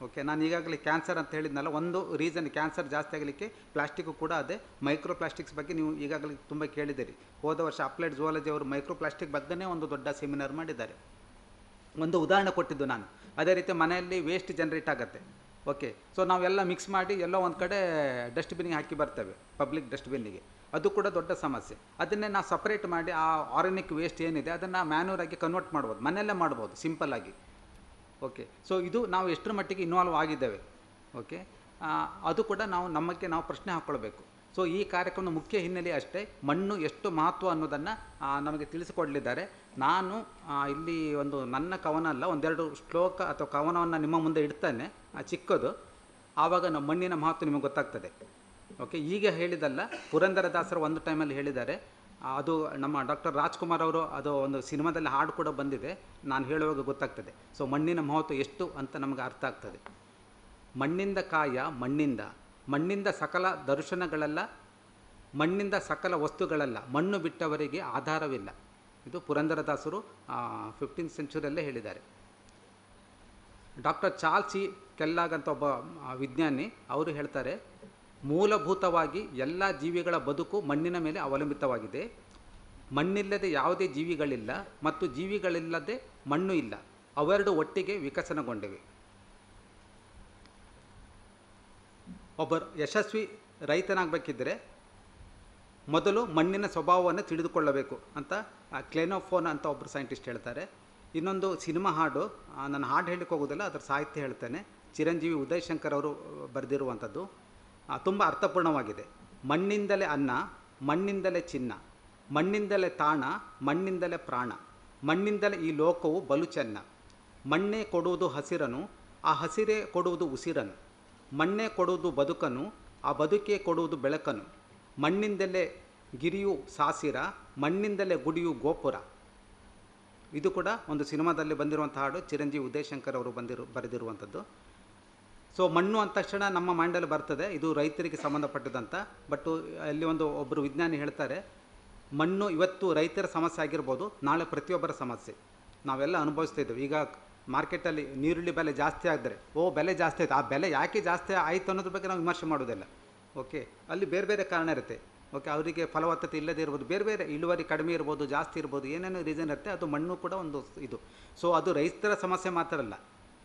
ಓಕೆ, ನಾನು ಈಗಾಗಲೇ ಕ್ಯಾನ್ಸರ್ ಅಂತ ಹೇಳಿದ್ನಲ್ಲ, ಒಂದು ರೀಸನ್ ಕ್ಯಾನ್ಸರ್ ಜಾಸ್ತಿ ಆಗಲಿಕ್ಕೆ ಪ್ಲಾಸ್ಟಿಕ್ಕು ಕೂಡ ಅದೇ. ಮೈಕ್ರೋ ಪ್ಲಾಸ್ಟಿಕ್ಸ್ ಬಗ್ಗೆ ನೀವು ಈಗಾಗಲೇ ತುಂಬ ಕೇಳಿದ್ದೀರಿ. ಹೋದ ವರ್ಷ ಅಪ್ಲೈಡ್ ಝುವಾಲಜಿ ಅವರು ಮೈಕ್ರೋ ಪ್ಲಾಸ್ಟಿಕ್ ಬಗ್ಗೆನೇ ಒಂದು ದೊಡ್ಡ ಸೆಮಿನಾರ್ ಮಾಡಿದ್ದಾರೆ. ಒಂದು ಉದಾಹರಣೆ ಕೊಟ್ಟಿದ್ದು ನಾನು. ಅದೇ ರೀತಿ ಮನೆಯಲ್ಲಿ ವೇಸ್ಟ್ ಜನ್ರೇಟ್ ಆಗುತ್ತೆ. ಓಕೆ, ಸೊ ನಾವೆಲ್ಲ ಮಿಕ್ಸ್ ಮಾಡಿ ಎಲ್ಲೋ ಒಂದು ಕಡೆ ಡಸ್ಟ್ಬಿನ್ನಿಗೆ ಹಾಕಿ ಬರ್ತೇವೆ, ಪಬ್ಲಿಕ್ ಡಸ್ಟ್ಬಿನ್ನಿಗೆ. ಅದು ಕೂಡ ದೊಡ್ಡ ಸಮಸ್ಯೆ. ಅದನ್ನೇ ನಾವು ಸಪ್ರೇಟ್ ಮಾಡಿ ಆ ಆರ್ಗ್ಯಾನಿಕ್ ವೇಸ್ಟ್ ಏನಿದೆ ಅದನ್ನು ಮ್ಯಾನ್ಯೂರಾಗಿ ಕನ್ವರ್ಟ್ ಮಾಡ್ಬೋದು, ಮನೆಯಲ್ಲೇ ಮಾಡ್ಬೋದು ಸಿಂಪಲ್ಲಾಗಿ. ಓಕೆ, ಸೊ ಇದು ನಾವು ಎಷ್ಟರ ಮಟ್ಟಿಗೆ ಇನ್ವಾಲ್ವ್ ಆಗಿದ್ದೇವೆ. ಓಕೆ, ಅದು ಕೂಡ ನಮಗೆ ನಾವು ಪ್ರಶ್ನೆ ಹಾಕ್ಕೊಳ್ಬೇಕು. ಸೊ ಈ ಕಾರ್ಯಕ್ರಮದ ಮುಖ್ಯ ಹಿನ್ನೆಲೆ ಅಷ್ಟೇ, ಮಣ್ಣು ಎಷ್ಟು ಮಹತ್ವ ಅನ್ನೋದನ್ನು ನಮಗೆ ತಿಳಿಸಿಕೊಡಲಿದ್ದಾರೆ. ನಾನು ಇಲ್ಲಿ ಒಂದು ನನ್ನ ಕವನ ಅಲ್ಲ, ಒಂದೆರಡು ಶ್ಲೋಕ ಅಥವಾ ಕವನವನ್ನು ನಿಮ್ಮ ಮುಂದೆ ಇಡ್ತಾನೆ, ಚಿಕ್ಕದು. ಆವಾಗ ನಮ್ಮ ಮಣ್ಣಿನ ಮಹತ್ವ ನಿಮಗೆ ಗೊತ್ತಾಗ್ತದೆ. ಓಕೆ, ಈಗ ಹೇಳಿದಲ್ಲ, ಪುರಂದರದಾಸರು ಒಂದು ಟೈಮಲ್ಲಿ ಹೇಳಿದ್ದಾರೆ. ಅದು ನಮ್ಮ ಡಾಕ್ಟರ್ ರಾಜ್ಕುಮಾರ್ ಅವರು ಅದು ಒಂದು ಸಿನಿಮಾದಲ್ಲಿ ಹಾಡು ಕೂಡ ಬಂದಿದೆ, ನಾನು ಹೇಳುವಾಗ ಗೊತ್ತಾಗ್ತದೆ. ಸೊ ಮಣ್ಣಿನ ಮಹತ್ವ ಎಷ್ಟು ಅಂತ ನಮಗೆ ಅರ್ಥ ಆಗ್ತದೆ. ಮಣ್ಣಿಂದ ಕಾಯ ಮಣ್ಣಿಂದ ಸಕಲ ದರ್ಶನಗಳೆಲ್ಲ, ಮಣ್ಣಿಂದ ಸಕಲ ವಸ್ತುಗಳಲ್ಲ, ಮಣ್ಣು ಬಿಟ್ಟವರಿಗೆ ಆಧಾರವಿಲ್ಲ. ಇದು ಪುರಂದರದಾಸರು 15th ಸೆಂಚುರಿಯಲ್ಲೇ ಹೇಳಿದ್ದಾರೆ. ಡಾಕ್ಟರ್ ಚಾರ್ಲ್ಸ್ ಕೆಲ್ಲಾಗ್ ಅಂತ ಒಬ್ಬ ವಿಜ್ಞಾನಿ, ಅವರು ಹೇಳ್ತಾರೆ, ಮೂಲಭೂತವಾಗಿ ಎಲ್ಲ ಜೀವಿಗಳ ಬದುಕು ಮಣ್ಣಿನ ಮೇಲೆ ಅವಲಂಬಿತವಾಗಿದೆ. ಮಣ್ಣಿಲ್ಲದೆ ಯಾವುದೇ ಜೀವಿಗಳಿಲ್ಲ ಮತ್ತು ಜೀವಿಗಳಿಲ್ಲದೆ ಮಣ್ಣು ಇಲ್ಲ, ಅವೆರಡು ಒಟ್ಟಿಗೆ ವಿಕಸನಗೊಂಡಿವೆ. ಒಬ್ಬ ಯಶಸ್ವಿ ರೈತನಾಗಬೇಕಿದ್ದರೆ ಮೊದಲು ಮಣ್ಣಿನ ಸ್ವಭಾವವನ್ನು ತಿಳಿದುಕೊಳ್ಳಬೇಕು ಅಂತ ಕ್ಲೆನೋಫೋನ್ ಅಂತ ಒಬ್ಬರು ಸೈಂಟಿಸ್ಟ್ ಹೇಳ್ತಾರೆ. ಇನ್ನೊಂದು ಸಿನಿಮಾ ಹಾಡು, ನಾನು ಹಾಡು ಹೇಳಲಿಕ್ಕೆ ಹೋಗೋದಿಲ್ಲ, ಅದರ ಸಾಹಿತ್ಯ ಹೇಳ್ತೇನೆ. ಚಿರಂಜೀವಿ ಉದಯ್ ಶಂಕರ್ ಅವರು ಬರೆದಿರುವಂಥದ್ದು, ತುಂಬ ಅರ್ಥಪೂರ್ಣವಾಗಿದೆ. ಮಣ್ಣಿಂದಲೇ ಅನ್ನ, ಮಣ್ಣಿಂದಲೇ ಚಿನ್ನ, ಮಣ್ಣಿಂದಲೇ ತಾಣ, ಮಣ್ಣಿಂದಲೇ ಪ್ರಾಣ, ಮಣ್ಣಿಂದಲೇ ಈ ಲೋಕವು ಬಲು ಚೆನ್ನ. ಮಣ್ಣೇ ಕೊಡುವುದು ಹಸಿರನು, ಆ ಹಸಿರೇ ಕೊಡುವುದು ಉಸಿರನು. ಮಣ್ಣೇ ಕೊಡುವುದು ಬದುಕನು, ಆ ಬದುಕೇ ಕೊಡುವುದು ಬೆಳಕನು. ಮಣ್ಣಿಂದಲೇ ಗಿರಿಯು ಸಾಸಿರ, ಮಣ್ಣಿಂದಲೇ ಗುಡಿಯು ಗೋಪುರ. ಇದು ಕೂಡ ಒಂದು ಸಿನಿಮಾದಲ್ಲಿ ಬಂದಿರುವಂಥ ಹಾಡು, ಚಿರಂಜೀವಿ ಉದಯ್ ಶಂಕರ್ ಅವರು ಬರೆದಿರುವಂಥದ್ದು. ಸೊ ಮಣ್ಣು ಅಂದ ತಕ್ಷಣ ನಮ್ಮ ಮೈಂಡಲ್ಲಿ ಬರ್ತದೆ ಇದು ರೈತರಿಗೆ ಸಂಬಂಧಪಟ್ಟದಂತ. ಬಟ್ ಅಲ್ಲಿ ಒಬ್ಬರು ವಿಜ್ಞಾನಿ ಹೇಳ್ತಾರೆ, ಮಣ್ಣು ಇವತ್ತು ರೈತರ ಸಮಸ್ಯೆ ಆಗಿರ್ಬೋದು, ನಾಳೆ ಪ್ರತಿಯೊಬ್ಬರ ಸಮಸ್ಯೆ. ನಾವೆಲ್ಲ ಅನುಭವಿಸ್ತಾ ಇದ್ದೇವೆ. ಈಗ ಮಾರ್ಕೆಟಲ್ಲಿ ನೀರುಳ್ಳಿ ಬೆಲೆ ಜಾಸ್ತಿ ಆದರೆ ಬೆಲೆ ಜಾಸ್ತಿ ಆಯಿತು, ಆ ಬೆಲೆ ಯಾಕೆ ಜಾಸ್ತಿ ಆಯಿತು ಅನ್ನೋದ್ರ ಬಗ್ಗೆ ನಾವು ವಿಮರ್ಶೆ ಮಾಡೋದಿಲ್ಲ. ಓಕೆ, ಅಲ್ಲಿ ಬೇರೆ ಬೇರೆ ಕಾರಣ ಇರುತ್ತೆ. ಓಕೆ, ಅವರಿಗೆ ಫಲವತ್ತತೆ ಇಲ್ಲದೇ ಇರ್ಬೋದು, ಬೇರೆ ಬೇರೆ ಇಳುವರಿ ಕಡಿಮೆ ಇರ್ಬೋದು, ಜಾಸ್ತಿ ಇರ್ಬೋದು, ಏನೇನೋ ರೀಸನ್ ಇರುತ್ತೆ. ಅದು ಮಣ್ಣು ಕೂಡ ಒಂದು ಇದು. ಸೊ ಅದು ರೈತರ ಸಮಸ್ಯೆ ಮಾತ್ರ ಅಲ್ಲ.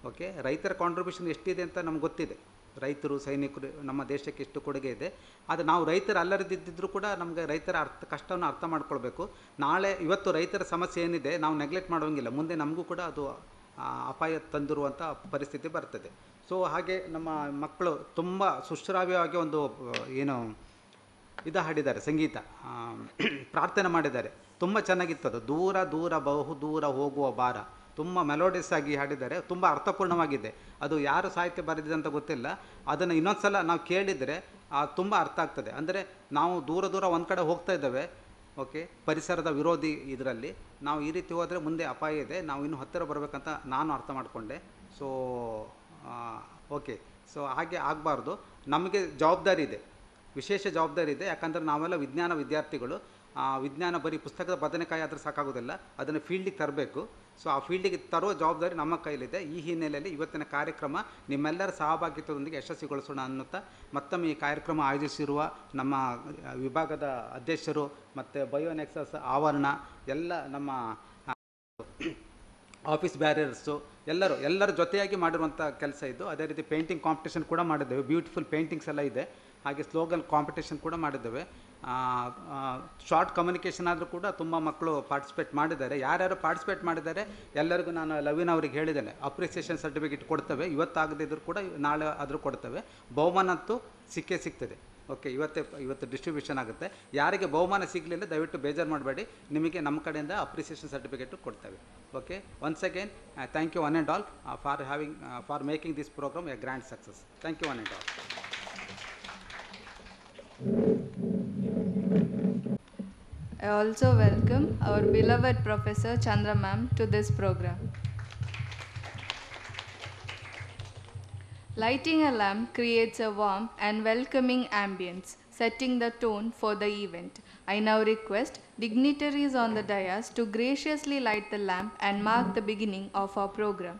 ಓಕೆ, ರೈತರ ಕಾಂಟ್ರಿಬ್ಯೂಷನ್ ಎಷ್ಟಿದೆ ಅಂತ ನಮ್ಗೆ ಗೊತ್ತಿದೆ. ರೈತರು, ಸೈನಿಕರು, ನಮ್ಮ ದೇಶಕ್ಕೆ ಎಷ್ಟು ಕೊಡುಗೆ ಇದೆ. ಆದರೆ ನಾವು ರೈತರು ಅಲ್ಲದಿದ್ದರೂ ಕೂಡ ನಮಗೆ ರೈತರ ಕಷ್ಟವನ್ನು ಅರ್ಥ ಮಾಡ್ಕೊಳ್ಬೇಕು. ಇವತ್ತು ರೈತರ ಸಮಸ್ಯೆ ಏನಿದೆ ನಾವು ನೆಗ್ಲೆಕ್ಟ್ ಮಾಡೋಂಗಿಲ್ಲ, ಮುಂದೆ ನಮಗೂ ಕೂಡ ಅದು ಅಪಾಯ ತಂದಿರುವಂಥ ಪರಿಸ್ಥಿತಿ ಬರ್ತದೆ. ಸೊ ಹಾಗೆ ನಮ್ಮ ಮಕ್ಕಳು ತುಂಬ ಸುಶ್ರಾವ್ಯವಾಗಿ ಇದು ಹಾಡಿದ್ದಾರೆ, ಸಂಗೀತ ಪ್ರಾರ್ಥನೆ ಮಾಡಿದ್ದಾರೆ. ತುಂಬ ಚೆನ್ನಾಗಿತ್ತು ಅದು. ದೂರ ದೂರ ಬಹು ದೂರ ಹೋಗುವ ಭಾರ, ತುಂಬ ಮೆಲೋಡಿಯಸ್ ಆಗಿ ಹಾಡಿದ್ದಾರೆ. ತುಂಬ ಅರ್ಥಪೂರ್ಣವಾಗಿದೆ. ಅದು ಯಾರು ಸಾಹಿತ್ಯ ಬರೆದಿದೆ ಅಂತ ಗೊತ್ತಿಲ್ಲ. ಅದನ್ನು ಇನ್ನೊಂದು ಸಲ ನಾವು ಕೇಳಿದರೆ ತುಂಬ ಅರ್ಥ ಆಗ್ತದೆ. ಅಂದರೆ ನಾವು ದೂರ ದೂರ ಒಂದು ಕಡೆ ಹೋಗ್ತಾ ಇದ್ದೇವೆ. ಓಕೆ, ಪರಿಸರದ ವಿರೋಧಿ ಇದರಲ್ಲಿ ನಾವು ಈ ರೀತಿ ಹೋದರೆ ಮುಂದೆ ಅಪಾಯ ಇದೆ, ನಾವು ಇನ್ನೂ ಹತ್ತಿರ ಬರಬೇಕಂತ ನಾನು ಅರ್ಥ ಮಾಡಿಕೊಂಡೆ. ಸೊ ಓಕೆ, ಸೊ ಹಾಗೆ ಆಗಬಾರ್ದು. ನಮಗೆ ಜವಾಬ್ದಾರಿ ಇದೆ, ವಿಶೇಷ ಜವಾಬ್ದಾರಿ ಇದೆ. ಯಾಕಂದರೆ ನಾವೆಲ್ಲ ವಿಜ್ಞಾನ ವಿದ್ಯಾರ್ಥಿಗಳು. ವಿಜ್ಞಾನ ಬರೀ ಪುಸ್ತಕದ ಬದನೆಕಾಯಿ ಆದರೆ ಸಾಕಾಗೋದಿಲ್ಲ, ಅದನ್ನು ಫೀಲ್ಡಿಗೆ ತರಬೇಕು. ಸೊ ಆ ಫೀಲ್ಡಿಗೆ ತರುವ ಜವಾಬ್ದಾರಿ ನಮ್ಮ ಕೈಲಿದೆ. ಈ ಹಿನ್ನೆಲೆಯಲ್ಲಿ ಇವತ್ತಿನ ಕಾರ್ಯಕ್ರಮ ನಿಮ್ಮೆಲ್ಲರ ಸಹಭಾಗಿತ್ವದೊಂದಿಗೆ ಯಶಸ್ವಿಗೊಳಿಸೋಣ ಅನ್ನುತ್ತಾ ಮತ್ತೊಮ್ಮೆ ಈ ಕಾರ್ಯಕ್ರಮ ಆಯೋಜಿಸಿರುವ ನಮ್ಮ ವಿಭಾಗದ ಅಧ್ಯಕ್ಷರು ಮತ್ತು ಬಯೋನೆಕ್ಸಸ್ ಆವರಣ ಎಲ್ಲ ನಮ್ಮ ಆಫೀಸ್ ಬ್ಯಾರಿಯರ್ಸು ಎಲ್ಲರ ಜೊತೆಯಾಗಿ ಮಾಡಿರುವಂಥ ಕೆಲಸ ಇದು. ಅದೇ ರೀತಿ ಪೇಂಟಿಂಗ್ ಕಾಂಪಿಟೇಷನ್ ಕೂಡ ಮಾಡಿದ್ದೇವೆ. ಬ್ಯೂಟಿಫುಲ್ ಪೇಂಟಿಂಗ್ಸ್ ಎಲ್ಲ ಇದೆ. ಹಾಗೆ ಸ್ಲೋಗನ್ ಕಾಂಪಿಟೇಷನ್ ಕೂಡ ಮಾಡಿದ್ದೇವೆ. ಶಾರ್ಟ್ ಕಮ್ಯುನಿಕೇಷನ್ ಆದರೂ ಕೂಡ ತುಂಬ ಮಕ್ಕಳು ಪಾರ್ಟಿಸಿಪೇಟ್ ಮಾಡಿದ್ದಾರೆ. ಯಾರ್ಯಾರು ಪಾರ್ಟಿಸಿಪೇಟ್ ಮಾಡಿದ್ದಾರೆ ಎಲ್ಲರಿಗೂ ನಾನು ಲವಿನ್ ಅವ್ರಿಗೆ ಹೇಳಿದ್ದೇನೆ, ಅಪ್ರಿಸಿಯೇಷನ್ ಸರ್ಟಿಫಿಕೇಟ್ ಕೊಡ್ತೇವೆ. ಇವತ್ತಾಗದಿದ್ದರೂ ಕೂಡ ನಾಳೆ ಆದರೂ ಕೊಡ್ತೇವೆ. ಬಹುಮಾನ ಅಂತೂ ಸಿಗ್ತದೆ. ಓಕೆ, ಇವತ್ತು ಡಿಸ್ಟ್ರಿಬ್ಯೂಷನ್ ಆಗುತ್ತೆ. ಯಾರಿಗೆ ಬಹುಮಾನ ಸಿಗಲಿಲ್ಲ ದಯವಿಟ್ಟು ಬೇಜಾರು ಮಾಡಬೇಡಿ, ನಿಮಗೆ ನಮ್ಮ ಕಡೆಯಿಂದ ಅಪ್ರಿಸಿಯೇಷನ್ ಸರ್ಟಿಫಿಕೇಟು ಕೊಡ್ತೇವೆ. Okay, once again thank you one and all for making this programme a grand success. Thank you one and all. I also welcome our beloved Professor Chandra ma'am to this program. Lighting a lamp creates a warm and welcoming ambience, setting the tone for the event. I now request dignitaries on the dais to graciously light the lamp and mark the beginning of our program.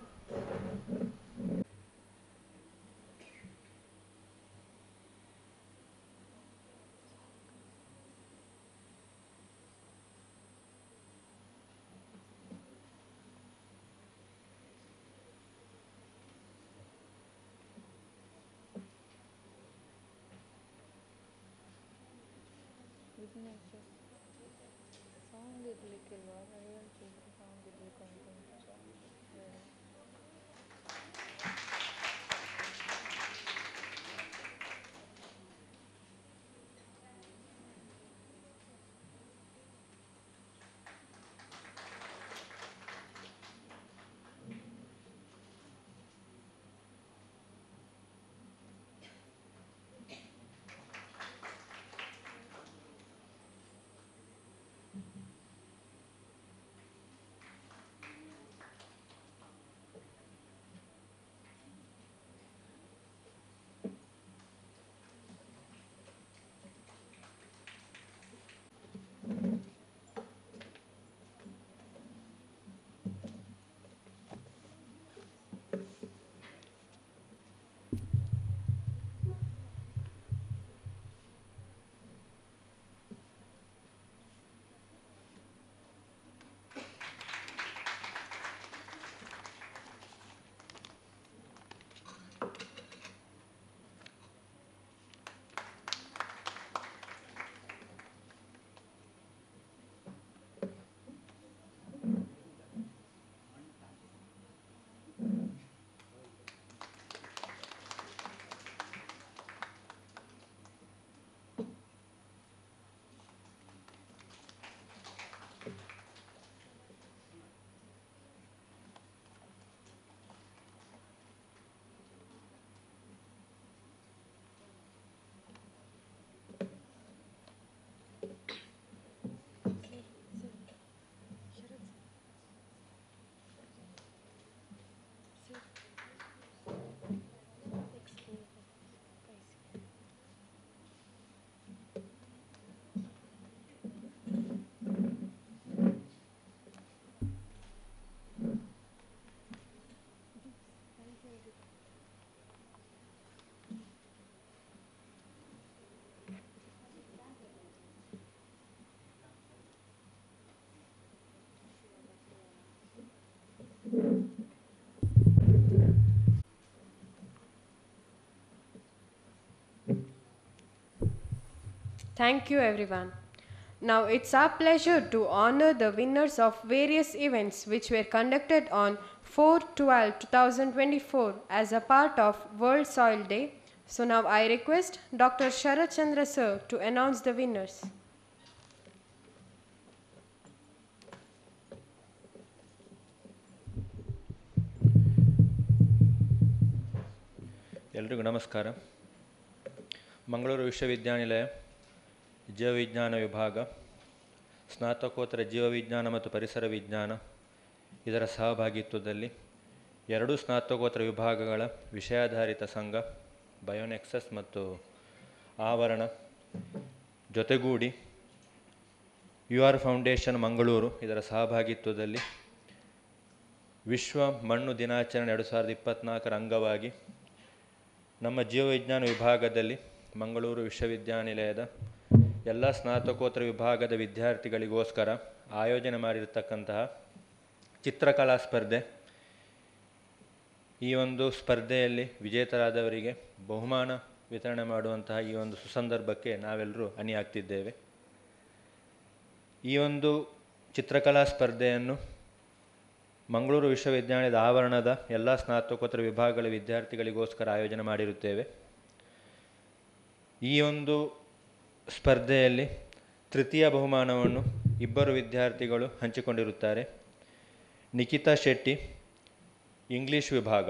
Thank you, everyone. Now it's our pleasure to honor the winners of various events which were conducted on 4/12/2024 as a part of World Soil Day. So now I request Dr. Sharat Chandra sir to announce the winners. ಎಲ್ರಿಗೂ ನಮಸ್ಕಾರ. ಮಂಗಳೂರು ವಿಶ್ವವಿದ್ಯಾನಿಲಯ ಜೀವವಿಜ್ಞಾನ ವಿಭಾಗ ಸ್ನಾತಕೋತ್ತರ ಜೀವವಿಜ್ಞಾನ ಮತ್ತು ಪರಿಸರ ವಿಜ್ಞಾನ ಇದರ ಸಹಭಾಗಿತ್ವದಲ್ಲಿ 2 ಸ್ನಾತಕೋತ್ತರ ವಿಭಾಗಗಳ ವಿಷಯಾಧಾರಿತ ಸಂಘ ಬಯೋನೆಕ್ಸಸ್ ಮತ್ತು ಆವರಣ ಜೊತೆಗೂಡಿ UR ಫೌಂಡೇಶನ್ ಮಂಗಳೂರು ಇದರ ಸಹಭಾಗಿತ್ವದಲ್ಲಿ ವಿಶ್ವ ಮಣ್ಣು ದಿನಾಚರಣೆ 2024ರ ಅಂಗವಾಗಿ ನಮ್ಮ ಜೀವವಿಜ್ಞಾನ ವಿಭಾಗದಲ್ಲಿ ಮಂಗಳೂರು ವಿಶ್ವವಿದ್ಯಾನಿಲಯದ ಎಲ್ಲ ಸ್ನಾತಕೋತ್ತರ ವಿಭಾಗದ ವಿದ್ಯಾರ್ಥಿಗಳಿಗೋಸ್ಕರ ಆಯೋಜನೆ ಮಾಡಿರತಕ್ಕಂತಹ ಚಿತ್ರಕಲಾ ಸ್ಪರ್ಧೆ. ಈ ಒಂದು ಸ್ಪರ್ಧೆಯಲ್ಲಿ ವಿಜೇತರಾದವರಿಗೆ ಬಹುಮಾನ ವಿತರಣೆ ಮಾಡುವಂತಹ ಈ ಒಂದು ಸುಸಂದರ್ಭಕ್ಕೆ ನಾವೆಲ್ಲರೂ ಅಣಿಯಾಗ್ತಿದ್ದೇವೆ. ಈ ಒಂದು ಚಿತ್ರಕಲಾ ಸ್ಪರ್ಧೆಯನ್ನು ಮಂಗಳೂರು ವಿಶ್ವವಿದ್ಯಾಲಯದ ಆವರಣದ ಎಲ್ಲ ಸ್ನಾತಕೋತ್ತರ ವಿಭಾಗಗಳ ವಿದ್ಯಾರ್ಥಿಗಳಿಗೋಸ್ಕರ ಆಯೋಜನೆ ಮಾಡಿರುತ್ತೇವೆ. ಈ ಒಂದು ಸ್ಪರ್ಧೆಯಲ್ಲಿ ತೃತೀಯ ಬಹುಮಾನವನ್ನು 2 ವಿದ್ಯಾರ್ಥಿಗಳು ಹಂಚಿಕೊಂಡಿರುತ್ತಾರೆ. ನಿಖಿತಾ ಶೆಟ್ಟಿ ಇಂಗ್ಲಿಷ್ ವಿಭಾಗ.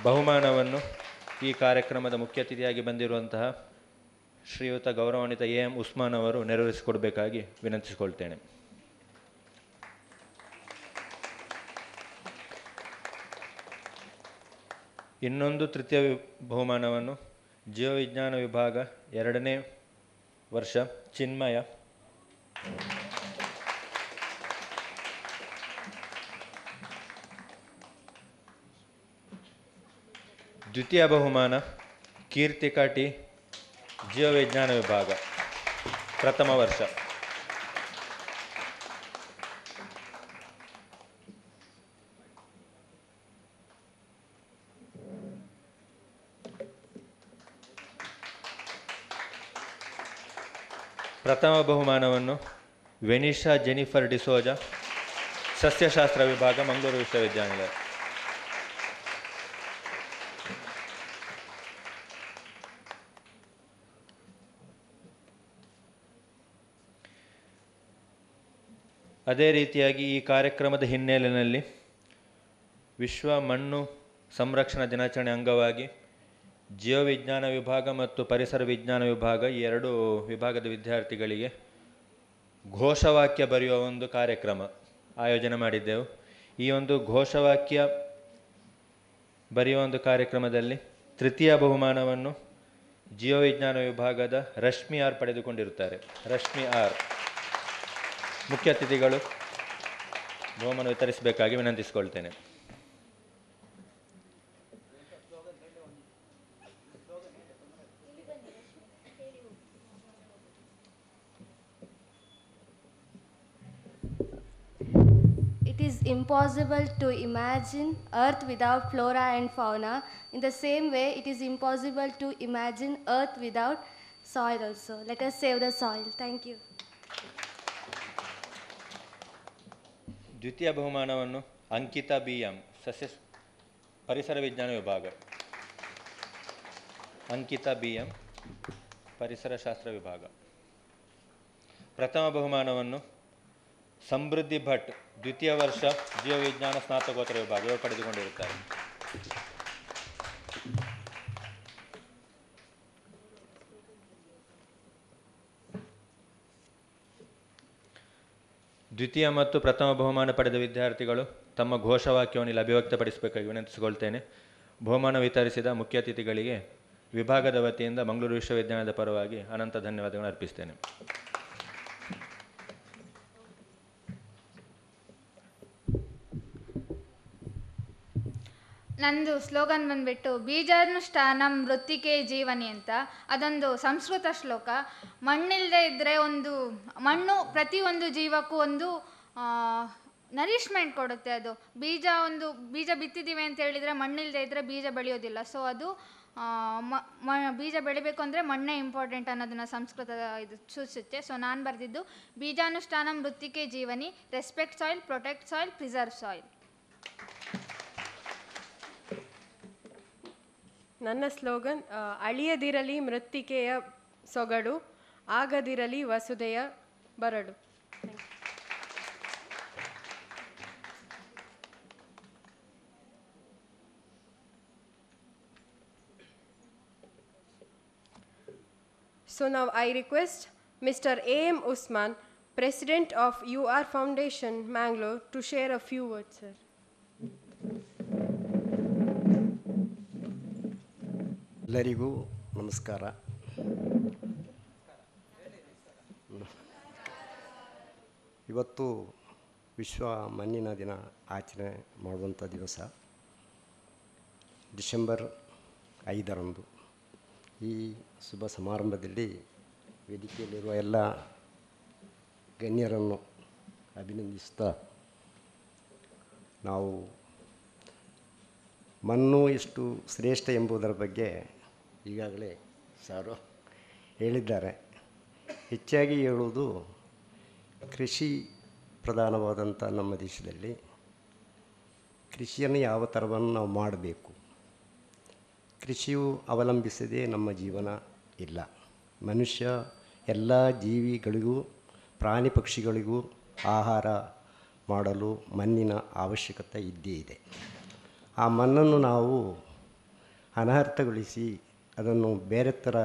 ಬಹುಮಾನವನ್ನು ಈ ಕಾರ್ಯಕ್ರಮದ ಮುಖ್ಯ ಅತಿಥಿಯಾಗಿ ಬಂದಿರುವಂತಹ ಶ್ರೀಯುತ ಗೌರವಾನ್ವಿತ AM ಉಸ್ಮಾನ್ ಅವರು ನೆರವೇರಿಸಿಕೊಡಬೇಕಾಗಿ ವಿನಂತಿಸಿಕೊಳ್ತೇನೆ. ಇನ್ನೊಂದು ತೃತೀಯ ಬಹುಮಾನವನ್ನು ಜೀವವಿಜ್ಞಾನ ವಿಭಾಗ 2ನೇ ವರ್ಷ ಚಿನ್ಮಯ, ದ್ವಿತೀಯ ಬಹುಮಾನ ಕೀರ್ತಿಕಾ ಟಿ ಜೀವವಿಜ್ಞಾನ ವಿಭಾಗ ಪ್ರಥಮ ವರ್ಷ. ಪ್ರಥಮ ಬಹುಮಾನವನ್ನು ವೆನಿಷಾ ಜೆನಿಫರ್ ಡಿಸೋಜಾ ಸಸ್ಯಶಾಸ್ತ್ರ ವಿಭಾಗ ಮಂಗಳೂರು ವಿಶ್ವವಿದ್ಯಾನಿಲಯ. ಅದೇ ರೀತಿಯಾಗಿ ಈ ಕಾರ್ಯಕ್ರಮದ ಹಿನ್ನೆಲೆಯಲ್ಲಿ ವಿಶ್ವ ಮಣ್ಣು ಸಂರಕ್ಷಣಾ ದಿನಾಚರಣೆ ಅಂಗವಾಗಿ ಜೀವವಿಜ್ಞಾನ ವಿಭಾಗ ಮತ್ತು ಪರಿಸರ ವಿಜ್ಞಾನ ವಿಭಾಗ ಈ 2 ವಿಭಾಗದ ವಿದ್ಯಾರ್ಥಿಗಳಿಗೆ ಘೋಷವಾಕ್ಯ ಬರೆಯುವ ಒಂದು ಕಾರ್ಯಕ್ರಮ ಆಯೋಜನೆ ಮಾಡಿದ್ದೆವು. ಈ ಒಂದು ಘೋಷವಾಕ್ಯ ಬರೆಯುವ ಒಂದು ಕಾರ್ಯಕ್ರಮದಲ್ಲಿ ತೃತೀಯ ಬಹುಮಾನವನ್ನು ಜೀವವಿಜ್ಞಾನ ವಿಭಾಗದ ರಶ್ಮಿ ಆರ್ ಪಡೆದುಕೊಂಡಿರುತ್ತಾರೆ. ರಶ್ಮಿ ಆರ್ ಮುಖ್ಯ ಅತಿಥಿಗಳು ಬಹುಮಾನ ವಿತರಿಸಬೇಕಾಗಿ ವಿನಂತಿಸಿಕೊಳ್ತೇನೆ. It is impossible to imagine Earth without flora and fauna. In the same way, it is impossible to imagine Earth without soil also. Let us save the soil. Thank you. ದ್ವಿತೀಯ ಬಹುಮಾನವನ್ನು Ankita BM ಪರಿಸರ ವಿಜ್ಞಾನ ವಿಭಾಗ. Ankita BM ಪರಿಸರ ಶಾಸ್ತ್ರ ವಿಭಾಗ. ಪ್ರಥಮ ಬಹುಮಾನವನ್ನು ಸಮೃದ್ಧಿ ಭಟ್ ದ್ವಿತೀಯ ವರ್ಷ ಜೀವವಿಜ್ಞಾನ ಸ್ನಾತಕೋತ್ತರ ವಿಭಾಗ ಇವರು ಪಡೆದುಕೊಂಡಿರುತ್ತಾರೆ. ದ್ವಿತೀಯ ಮತ್ತು ಪ್ರಥಮ ಬಹುಮಾನ ಪಡೆದ ವಿದ್ಯಾರ್ಥಿಗಳು ತಮ್ಮ ಘೋಷವಾಕ್ಯವನ್ನು ಇಲ್ಲಿ ಅಭಿವ್ಯಕ್ತಪಡಿಸಬೇಕಾಗಿ ವಿನಂತಿಸಿಕೊಳ್ತೇನೆ. ಬಹುಮಾನ ವಿತರಿಸಿದ ಮುಖ್ಯ ಅತಿಥಿಗಳಿಗೆ ವಿಭಾಗದ ವತಿಯಿಂದ ಮಂಗಳೂರು ವಿಶ್ವವಿದ್ಯಾಲಯದ ಪರವಾಗಿ ಅನಂತ ಧನ್ಯವಾದಗಳನ್ನು ಅರ್ಪಿಸ್ತೇನೆ. ನಂದು ಸ್ಲೋಗನ್ ಬಂದ್ಬಿಟ್ಟು ಬೀಜಾನುಷ್ಠಾನಂ ಮೃತ್ತಿಕೆ ಜೀವನಿ ಅಂತ. ಅದೊಂದು ಸಂಸ್ಕೃತ ಶ್ಲೋಕ. ಮಣ್ಣಿಲ್ಲದೆ ಇದ್ದರೆ ಮಣ್ಣು ಪ್ರತಿಯೊಂದು ಜೀವಕ್ಕೂ ಒಂದು ನರಿಶ್ಮೆಂಟ್ ಕೊಡುತ್ತೆ. ಅದು ಬೀಜ ಬಿತ್ತಿದ್ದೀವಿ ಅಂತ ಹೇಳಿದರೆ ಮಣ್ಣಿಲ್ಲದೆ ಇದ್ದರೆ ಬೀಜ ಬೆಳೆಯೋದಿಲ್ಲ. ಸೊ ಅದು ಬೀಜ ಬೆಳಿಬೇಕು ಅಂದರೆ ಮಣ್ಣೇ ಇಂಪಾರ್ಟೆಂಟ್ ಅನ್ನೋದನ್ನು ಸಂಸ್ಕೃತದ ಇದು ಸೂಚಿಸುತ್ತೆ. ಸೊ ನಾನು ಬರೆದಿದ್ದು ಬೀಜಾನುಷ್ಠಾನಂ ಮೃತ್ತಿಕೆ ಜೀವನಿ, respect soil, protect soil, preserve soil. ನನ್ನ ಸ್ಲೋಗನ್ ಅಳಿಯದಿರಲಿ ಮೃತ್ತಿಕೆಯ ಸೊಗಡು, ಆಗದಿರಲಿ ವಸುದೆಯ ಬರಡು. So now I request Mr. A.M. Usman, President of UR Foundation, Mangalore, to share a few words, sir. ಎಲ್ಲರಿಗೂ ನಮಸ್ಕಾರ. ಇವತ್ತು ವಿಶ್ವ ಮಣ್ಣಿನ ದಿನ ಆಚರಣೆ ಮಾಡುವಂಥ ದಿವಸ, ಡಿಸೆಂಬರ್ 5ರಂದು. ಈ ಶುಭ ಸಮಾರಂಭದಲ್ಲಿ ವೇದಿಕೆಯಲ್ಲಿರುವ ಎಲ್ಲ ಗಣ್ಯರನ್ನು ಅಭಿನಂದಿಸ್ತಾ, ನಾವು ಮಣ್ಣು ಎಷ್ಟು ಶ್ರೇಷ್ಠ ಎಂಬುದರ ಬಗ್ಗೆ ಈಗಾಗಲೇ ಸಾರು ಹೇಳಿದ್ದಾರೆ. ಹೆಚ್ಚಾಗಿ ಹೇಳುವುದು, ಕೃಷಿ ಪ್ರಧಾನವಾದಂಥ ನಮ್ಮ ದೇಶದಲ್ಲಿ ಕೃಷಿಯನ್ನು ಯಾವ ಥರವನ್ನು ನಾವು ಮಾಡಬೇಕು, ಕೃಷಿಯು ಅವಲಂಬಿಸದೆ ನಮ್ಮ ಜೀವನ ಇಲ್ಲ. ಮನುಷ್ಯ ಎಲ್ಲ ಜೀವಿಗಳಿಗೂ ಪ್ರಾಣಿ ಪಕ್ಷಿಗಳಿಗೂ ಆಹಾರ ಮಾಡಲು ಮಣ್ಣಿನ ಅವಶ್ಯಕತೆ ಇದ್ದೇ ಇದೆ. ಆ ಮಣ್ಣನ್ನು ನಾವು ಅನರ್ಥಗೊಳಿಸಿ ಅದನ್ನು ಬೇರೆ ಥರ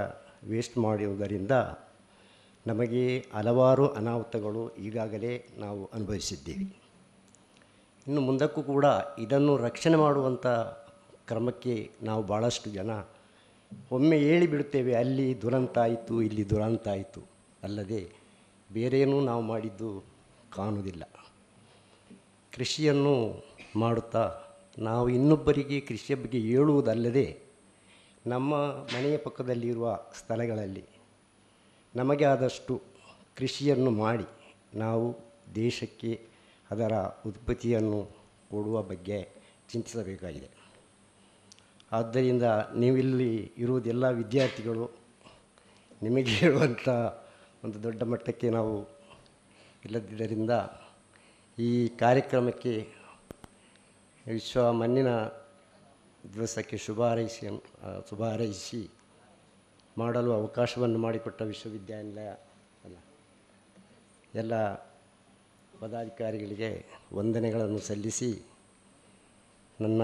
ವೇಸ್ಟ್ ಮಾಡುವುದರಿಂದ ನಮಗೆ ಹಲವಾರು ಅನಾಹುತಗಳು ಈಗಾಗಲೇ ನಾವು ಅನುಭವಿಸಿದ್ದೀವಿ. ಇನ್ನು ಮುಂದಕ್ಕೂ ಕೂಡ ಇದನ್ನು ರಕ್ಷಣೆ ಮಾಡುವಂಥ ಕ್ರಮಕ್ಕೆ ನಾವು ಭಾಳಷ್ಟು ಜನ ಒಮ್ಮೆ ಹೇಳಿಬಿಡುತ್ತೇವೆ, ಅಲ್ಲಿ ದುರಂತ ಆಯಿತು, ಇಲ್ಲಿ ದುರಂತ ಆಯಿತು, ಅಲ್ಲದೆ ಬೇರೇನೂ ನಾವು ಮಾಡಿದ್ದು ಕಾಣುವುದಿಲ್ಲ. ಕೃಷಿಯನ್ನು ಮಾಡುತ್ತಾ ನಾವು ಇನ್ನೊಬ್ಬರಿಗೆ ಕೃಷಿಯ ಬಗ್ಗೆ ಹೇಳುವುದಲ್ಲದೆ, ನಮ್ಮ ಮನೆಯ ಪಕ್ಕದಲ್ಲಿರುವ ಸ್ಥಳಗಳಲ್ಲಿ ನಮಗೆ ಆದಷ್ಟು ಕೃಷಿಯನ್ನು ಮಾಡಿ ನಾವು ದೇಶಕ್ಕೆ ಅದರ ಉತ್ಪತ್ತಿಯನ್ನು ಕೊಡುವ ಬಗ್ಗೆ ಚಿಂತಿಸಬೇಕಾಗಿದೆ. ಆದ್ದರಿಂದ ನೀವಿಲ್ಲಿ ಇರುವುದೆಲ್ಲ ವಿದ್ಯಾರ್ಥಿಗಳು, ನಿಮಗೆ ಹೇಳುವಂಥ ಒಂದು ದೊಡ್ಡ ಮಟ್ಟಕ್ಕೆ ನಾವು ಇಲ್ಲದಿದ್ದರಿಂದ ಈ ಕಾರ್ಯಕ್ರಮಕ್ಕೆ ವಿಶ್ವ ಮಣ್ಣಿನ ದಿವಸಕ್ಕೆ ಶುಭ ಹಾರೈಸಿ ಮಾಡಲು ಅವಕಾಶವನ್ನು ಮಾಡಿಕೊಟ್ಟ ವಿಶ್ವವಿದ್ಯಾನಿಲಯ ಎಲ್ಲ ಪದಾಧಿಕಾರಿಗಳಿಗೆ ವಂದನೆಗಳನ್ನು ಸಲ್ಲಿಸಿ, ನನ್ನ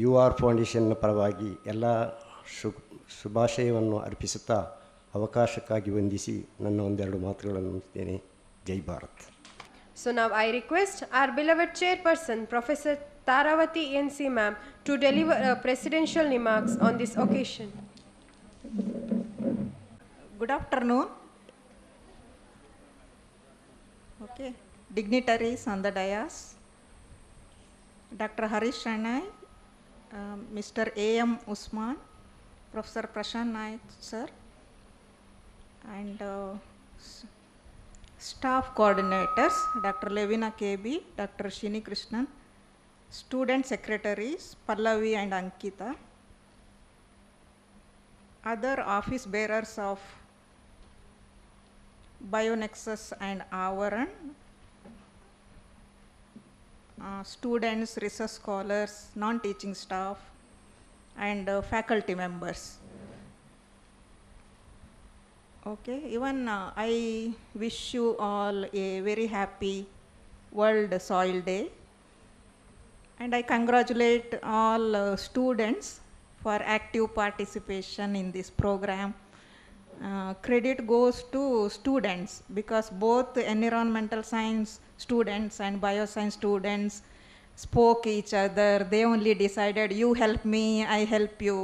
UR ಫೌಂಡೇಶನ್ನ ಪರವಾಗಿ ಎಲ್ಲ ಶುಭಾಶಯವನ್ನು ಅರ್ಪಿಸುತ್ತಾ ಅವಕಾಶಕ್ಕಾಗಿ ವಂದಿಸಿ ನನ್ನ ಒಂದೆರಡು ಮಾತುಗಳನ್ನು ಮುಗಿಸ್ತೇನೆ. ಜೈ Bharat. So now I request our beloved chairperson, Professor Taravati NC ma'am, to deliver presidential remarks on this occasion. Good afternoon. Okay, dignitaries on the dais, Dr. Harish Ranai, Mr. A.M. Usman, Professor Prashant Naik sir, and staff coordinators, Dr. Levina KB, Dr. Shini Krishnan, student secretaries Pallavi and Ankita, other office bearers of BioNexus and Avaran, students, research scholars, non-teaching staff, and faculty members. Okay, even I wish you all a very happy World Soil Day, and I congratulate all students for active participation in this program. Credit goes to students because both environmental science students and bioscience students spoke each other. They only decided, you help me, I help you.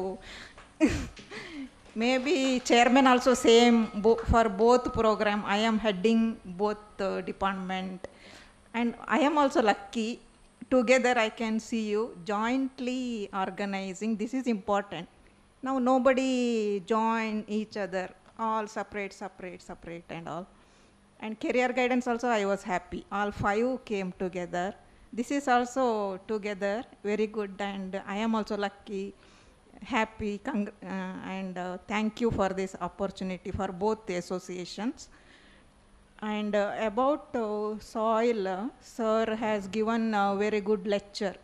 Maybe chairman also same for both program. I am heading both department, and I am also lucky. Together I can see you jointly organizing. This is important. Now nobody join each other, all separate and all. And career guidance also I was happy. All 5 came together. This is also together very good, and I am also lucky. happy and thank you for this opportunity for both the associations. And about soil, sir has given a very good lecture.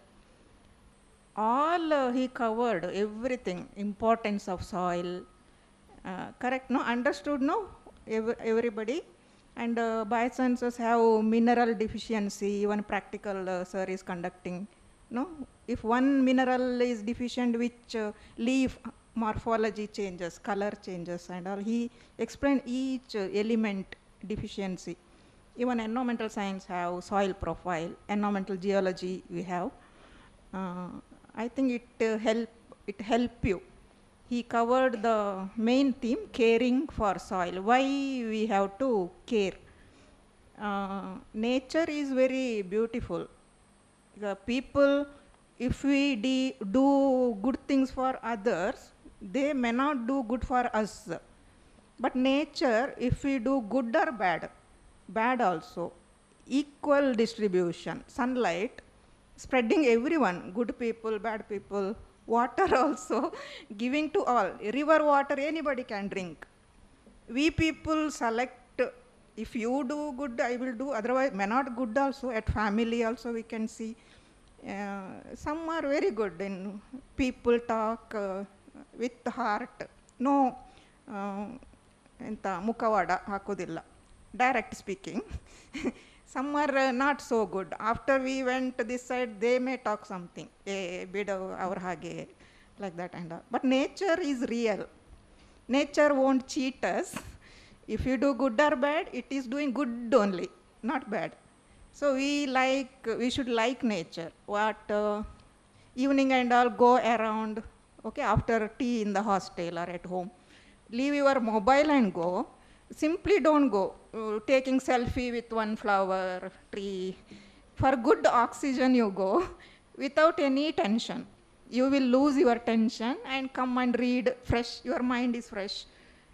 All he covered everything, importance of soil, correct, no? Understood, no? Everybody? And biosciences have mineral deficiency, even practical sir is conducting, no? If one mineral is deficient, which leaf morphology changes, color changes and all, he explained each element deficiency. Even environmental science have soil profile, environmental geology we have. I think it help you. He covered the main theme, caring for soil. Why we have to care? Nature is very beautiful. The people, if we do good things for others, they may not do good for us. But nature, if we do good or bad also, equal distribution, sunlight, spreading everyone, good people, bad people, water also, giving to all. River water, anybody can drink. We people select, if you do good, I will do, otherwise may not good also, at family also we can see. Some are very good in people talk with heart. No, mukavada hakodilla, direct speaking. Some are not so good. After we went to this side, they may talk something, like that and all. But nature is real. Nature won't cheat us. If you do good or bad, it is doing good only, not bad. So we should like nature. What evening and all, go around, okay, after tea in the hostel or at home. Leave your mobile and go. Simply don't go taking selfie with one flower, tree. For good oxygen you go without any tension. You will lose your tension and come and read fresh, your mind is fresh.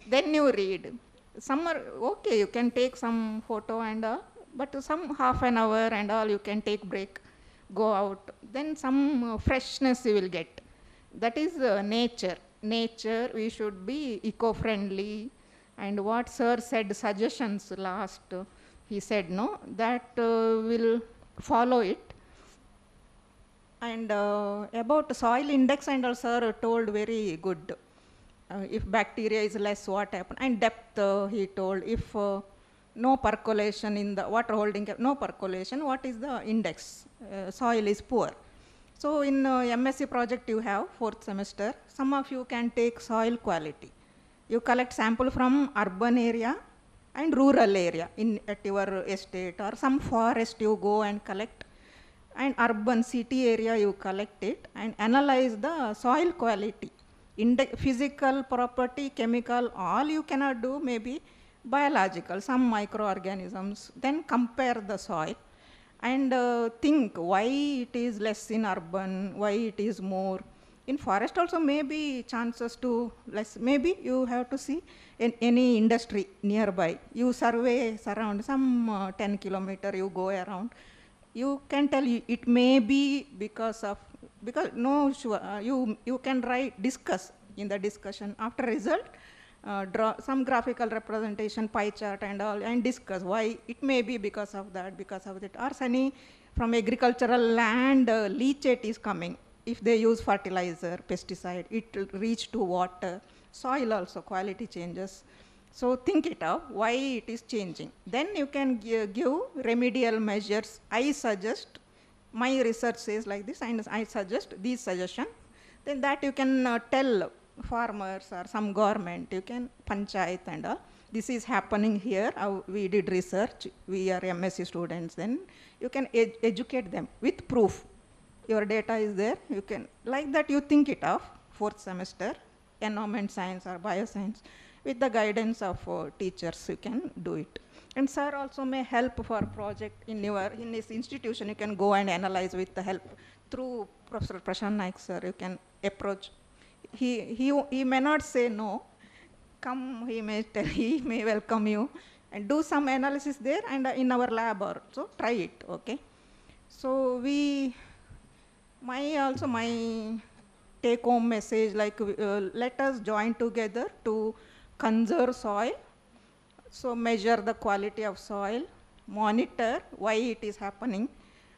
Then you read. Some are, okay, you can take some photo and all, but some half an hour and all you can take break, go out. Then some freshness you will get. That is nature. Nature, we should be eco-friendly. And what sir said, suggestions last, he said, no, that will follow it. And about soil index and all, sir told very good. If bacteria is less, what happen? And depth, he told, if no percolation in the water holding, no percolation, what is the index? Soil is poor. So in MSc project you have 4th semester, some of you can take soil quality. You collect sample from urban area and rural area at your estate, or some forest you go and collect, and urban city area you collect it and analyze the soil quality. Physical property, chemical, all you cannot do, maybe biological, some microorganisms. Then compare the soil and think why it is less in urban, why it is more. In forest also maybe chances to less, maybe you have to see in any industry nearby. You survey surround some 10 kilometer, you go around. You can tell you it may be because no sure, you can discuss in the discussion. After result, draw some graphical representation, pie chart and all, and discuss why it may be because of that, or any from agricultural land leachate is coming. If they use fertilizer, pesticide, it will reach to water. Soil also, quality changes. So think it out, why it is changing. Then you can give remedial measures. I suggest, my research says like this, and I suggest these suggestions. Then that you can tell farmers or some government, you can panchayat and all. This is happening here, we did research, we are MSc students, then you can educate them with proof. Your data is there, you can, like that you think it of 4th semester, environment science or bioscience, with the guidance of teachers you can do it. And sir also may help for project in his institution, you can go and analyze with the help. Through Professor Prashant Naik sir, you can approach. He may not say no, come, he may welcome you and do some analysis there and in our lab also, try it, okay. So my take-home message like let us join together to conserve soil. So measure the quality of soil, monitor why it is happening,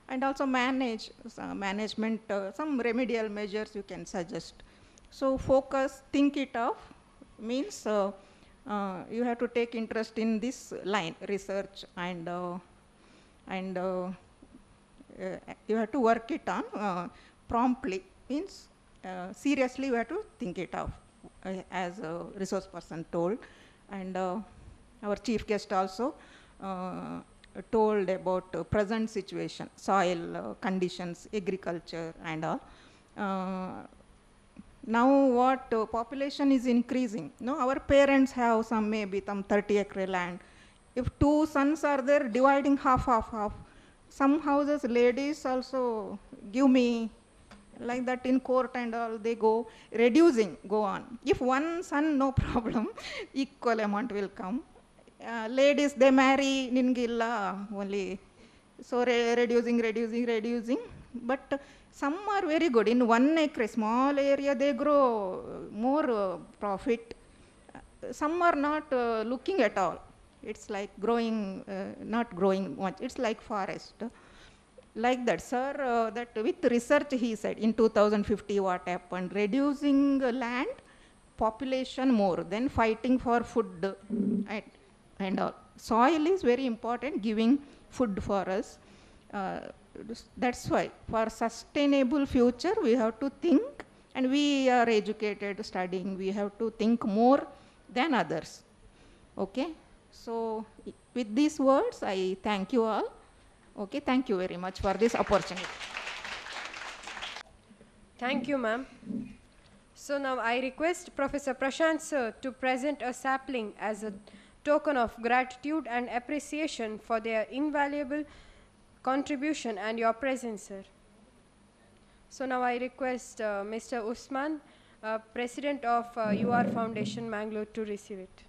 and also manage management, some remedial measures you can suggest. So focus, think it off means you have to take interest in this line, research, and you have to work it on promptly, means seriously you have to think it out, as a resource person told. And our chief guest also told about present situation, soil conditions, agriculture and all. Now what population is increasing. No, our parents have some maybe some 30-acre land. If two sons are there, dividing half. Some houses, ladies also give me like that in court and all, they go reducing, go on. If one son, no problem, equal amount will come. Ladies, they marry, ningilla only. So reducing. But some are very good. In 1 acre, small area, they grow more profit. Some are not looking at all. It's like growing, not growing much. It's like forest. Like that, sir, that with research, he said, in 2050 what happened? Reducing land, population more, then fighting for food and all. Soil is very important, giving food for us. That's why, for sustainable future, we have to think, and we are educated, studying, we have to think more than others. Okay? So, with these words, I thank you all. Okay, thank you very much for this opportunity. Thank you, ma'am. So now I request Professor Prashant sir to present a sapling as a token of gratitude and appreciation for their invaluable contribution and your presence, sir. So now I request Mr. Usman, President of UR Foundation, Mangalore, to receive it.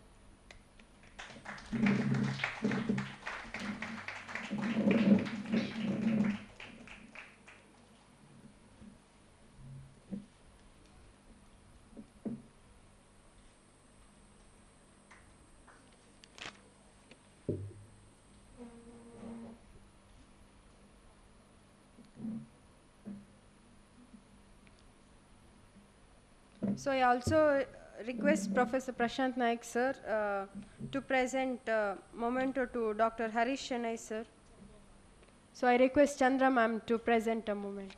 So I also request Professor Prashant Naik sir to present memento to Dr. Harish Shenoy sir. So I request Chandra ma'am to present a moment.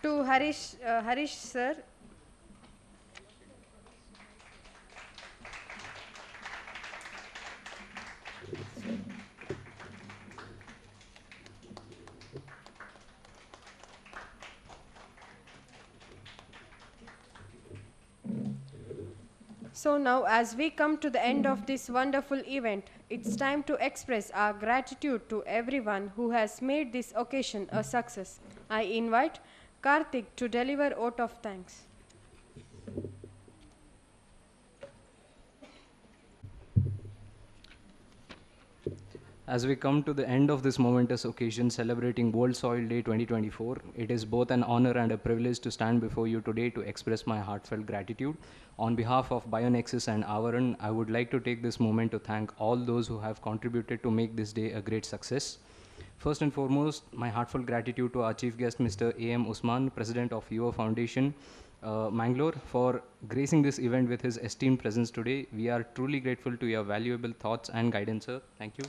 To Harish sir. So now, as we come to the end of this wonderful event, it's time to express our gratitude to everyone who has made this occasion a success. I invite Karthik to deliver vote of thanks. As we come to the end of this momentous occasion celebrating World Soil Day 2024, it is both an honor and a privilege to stand before you today to express my heartfelt gratitude. On behalf of BioNexus and Avaran, I would like to take this moment to thank all those who have contributed to make this day a great success. First and foremost, my heartfelt gratitude to our chief guest, Mr. A.M. Usman, President of UR Foundation, Mangalore, for gracing this event with his esteemed presence today. We are truly grateful to your valuable thoughts and guidance, sir. Thank you.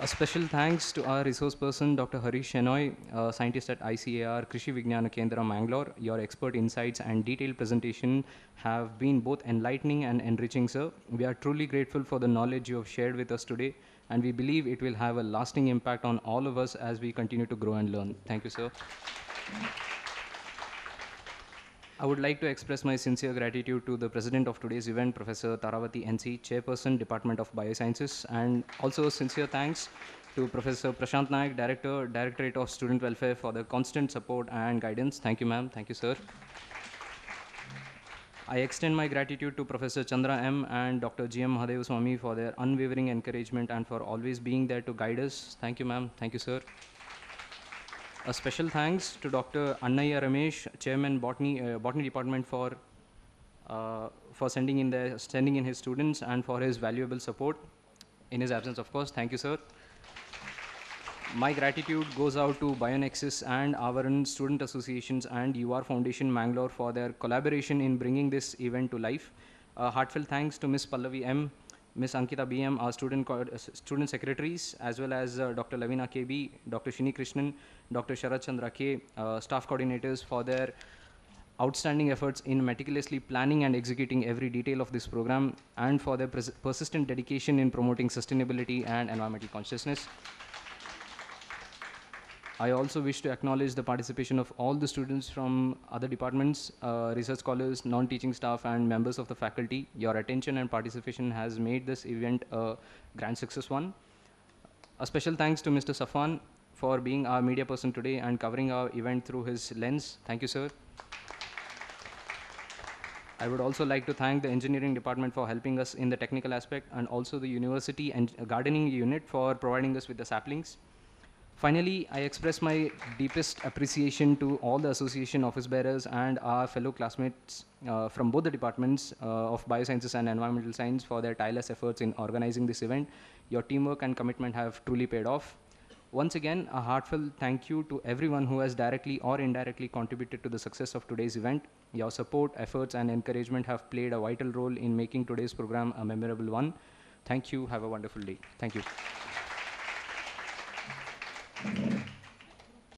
A special thanks to our resource person, Dr. Harish Shenoy, scientist at ICAR Krishi Vignana Kendra, Mangalore. Your expert insights and detailed presentation have been both enlightening and enriching, sir. We are truly grateful for the knowledge you have shared with us today, and we believe it will have a lasting impact on all of us as we continue to grow and learn. Thank you, sir. I would like to express my sincere gratitude to the president of today's event, Professor Taravati NC, Chairperson, Department of Biosciences, and also sincere thanks to Professor Prashant Naik, Director, Directorate of Student Welfare, for the constant support and guidance. Thank you, ma'am. Thank you, sir. I extend my gratitude to Professor Chandra M. and Dr. G.M. Mahadev Swami for their unwavering encouragement and for always being there to guide us. Thank you, ma'am. Thank you, sir. A special thanks to Dr. Annaya Ramesh, Chairman Botany Department for sending in his students and for his valuable support. In his absence, of course. Thank you, sir. My gratitude goes out to BioNexus and Avaran Student Associations and UR Foundation Mangalore for their collaboration in bringing this event to life. Heartfelt thanks to Ms. Pallavi M., Ms. Ankita BM, our student secretaries, as well as Dr. Lavina KB, Dr. Shini Krishnan, Dr. Sharat Chandra K, staff coordinators for their outstanding efforts in meticulously planning and executing every detail of this program, and for their persistent dedication in promoting sustainability and environmental consciousness. I also wish to acknowledge the participation of all the students from other departments, research scholars, non-teaching staff, and members of the faculty. Your attention and participation has made this event a grand success one. A special thanks to Mr. Safwan for being our media person today and covering our event through his lens. Thank you, sir. I would also like to thank the engineering department for helping us in the technical aspect, and also the university and gardening unit for providing us with the saplings. Finally, I express my deepest appreciation to all the association office bearers and our fellow classmates from both the departments of Biosciences and Environmental Science for their tireless efforts in organizing this event. Your teamwork and commitment have truly paid off. Once again, a heartfelt thank you to everyone who has directly or indirectly contributed to the success of today's event. Your support, efforts, and encouragement have played a vital role in making today's program a memorable one. Thank you. Have a wonderful day. Thank you.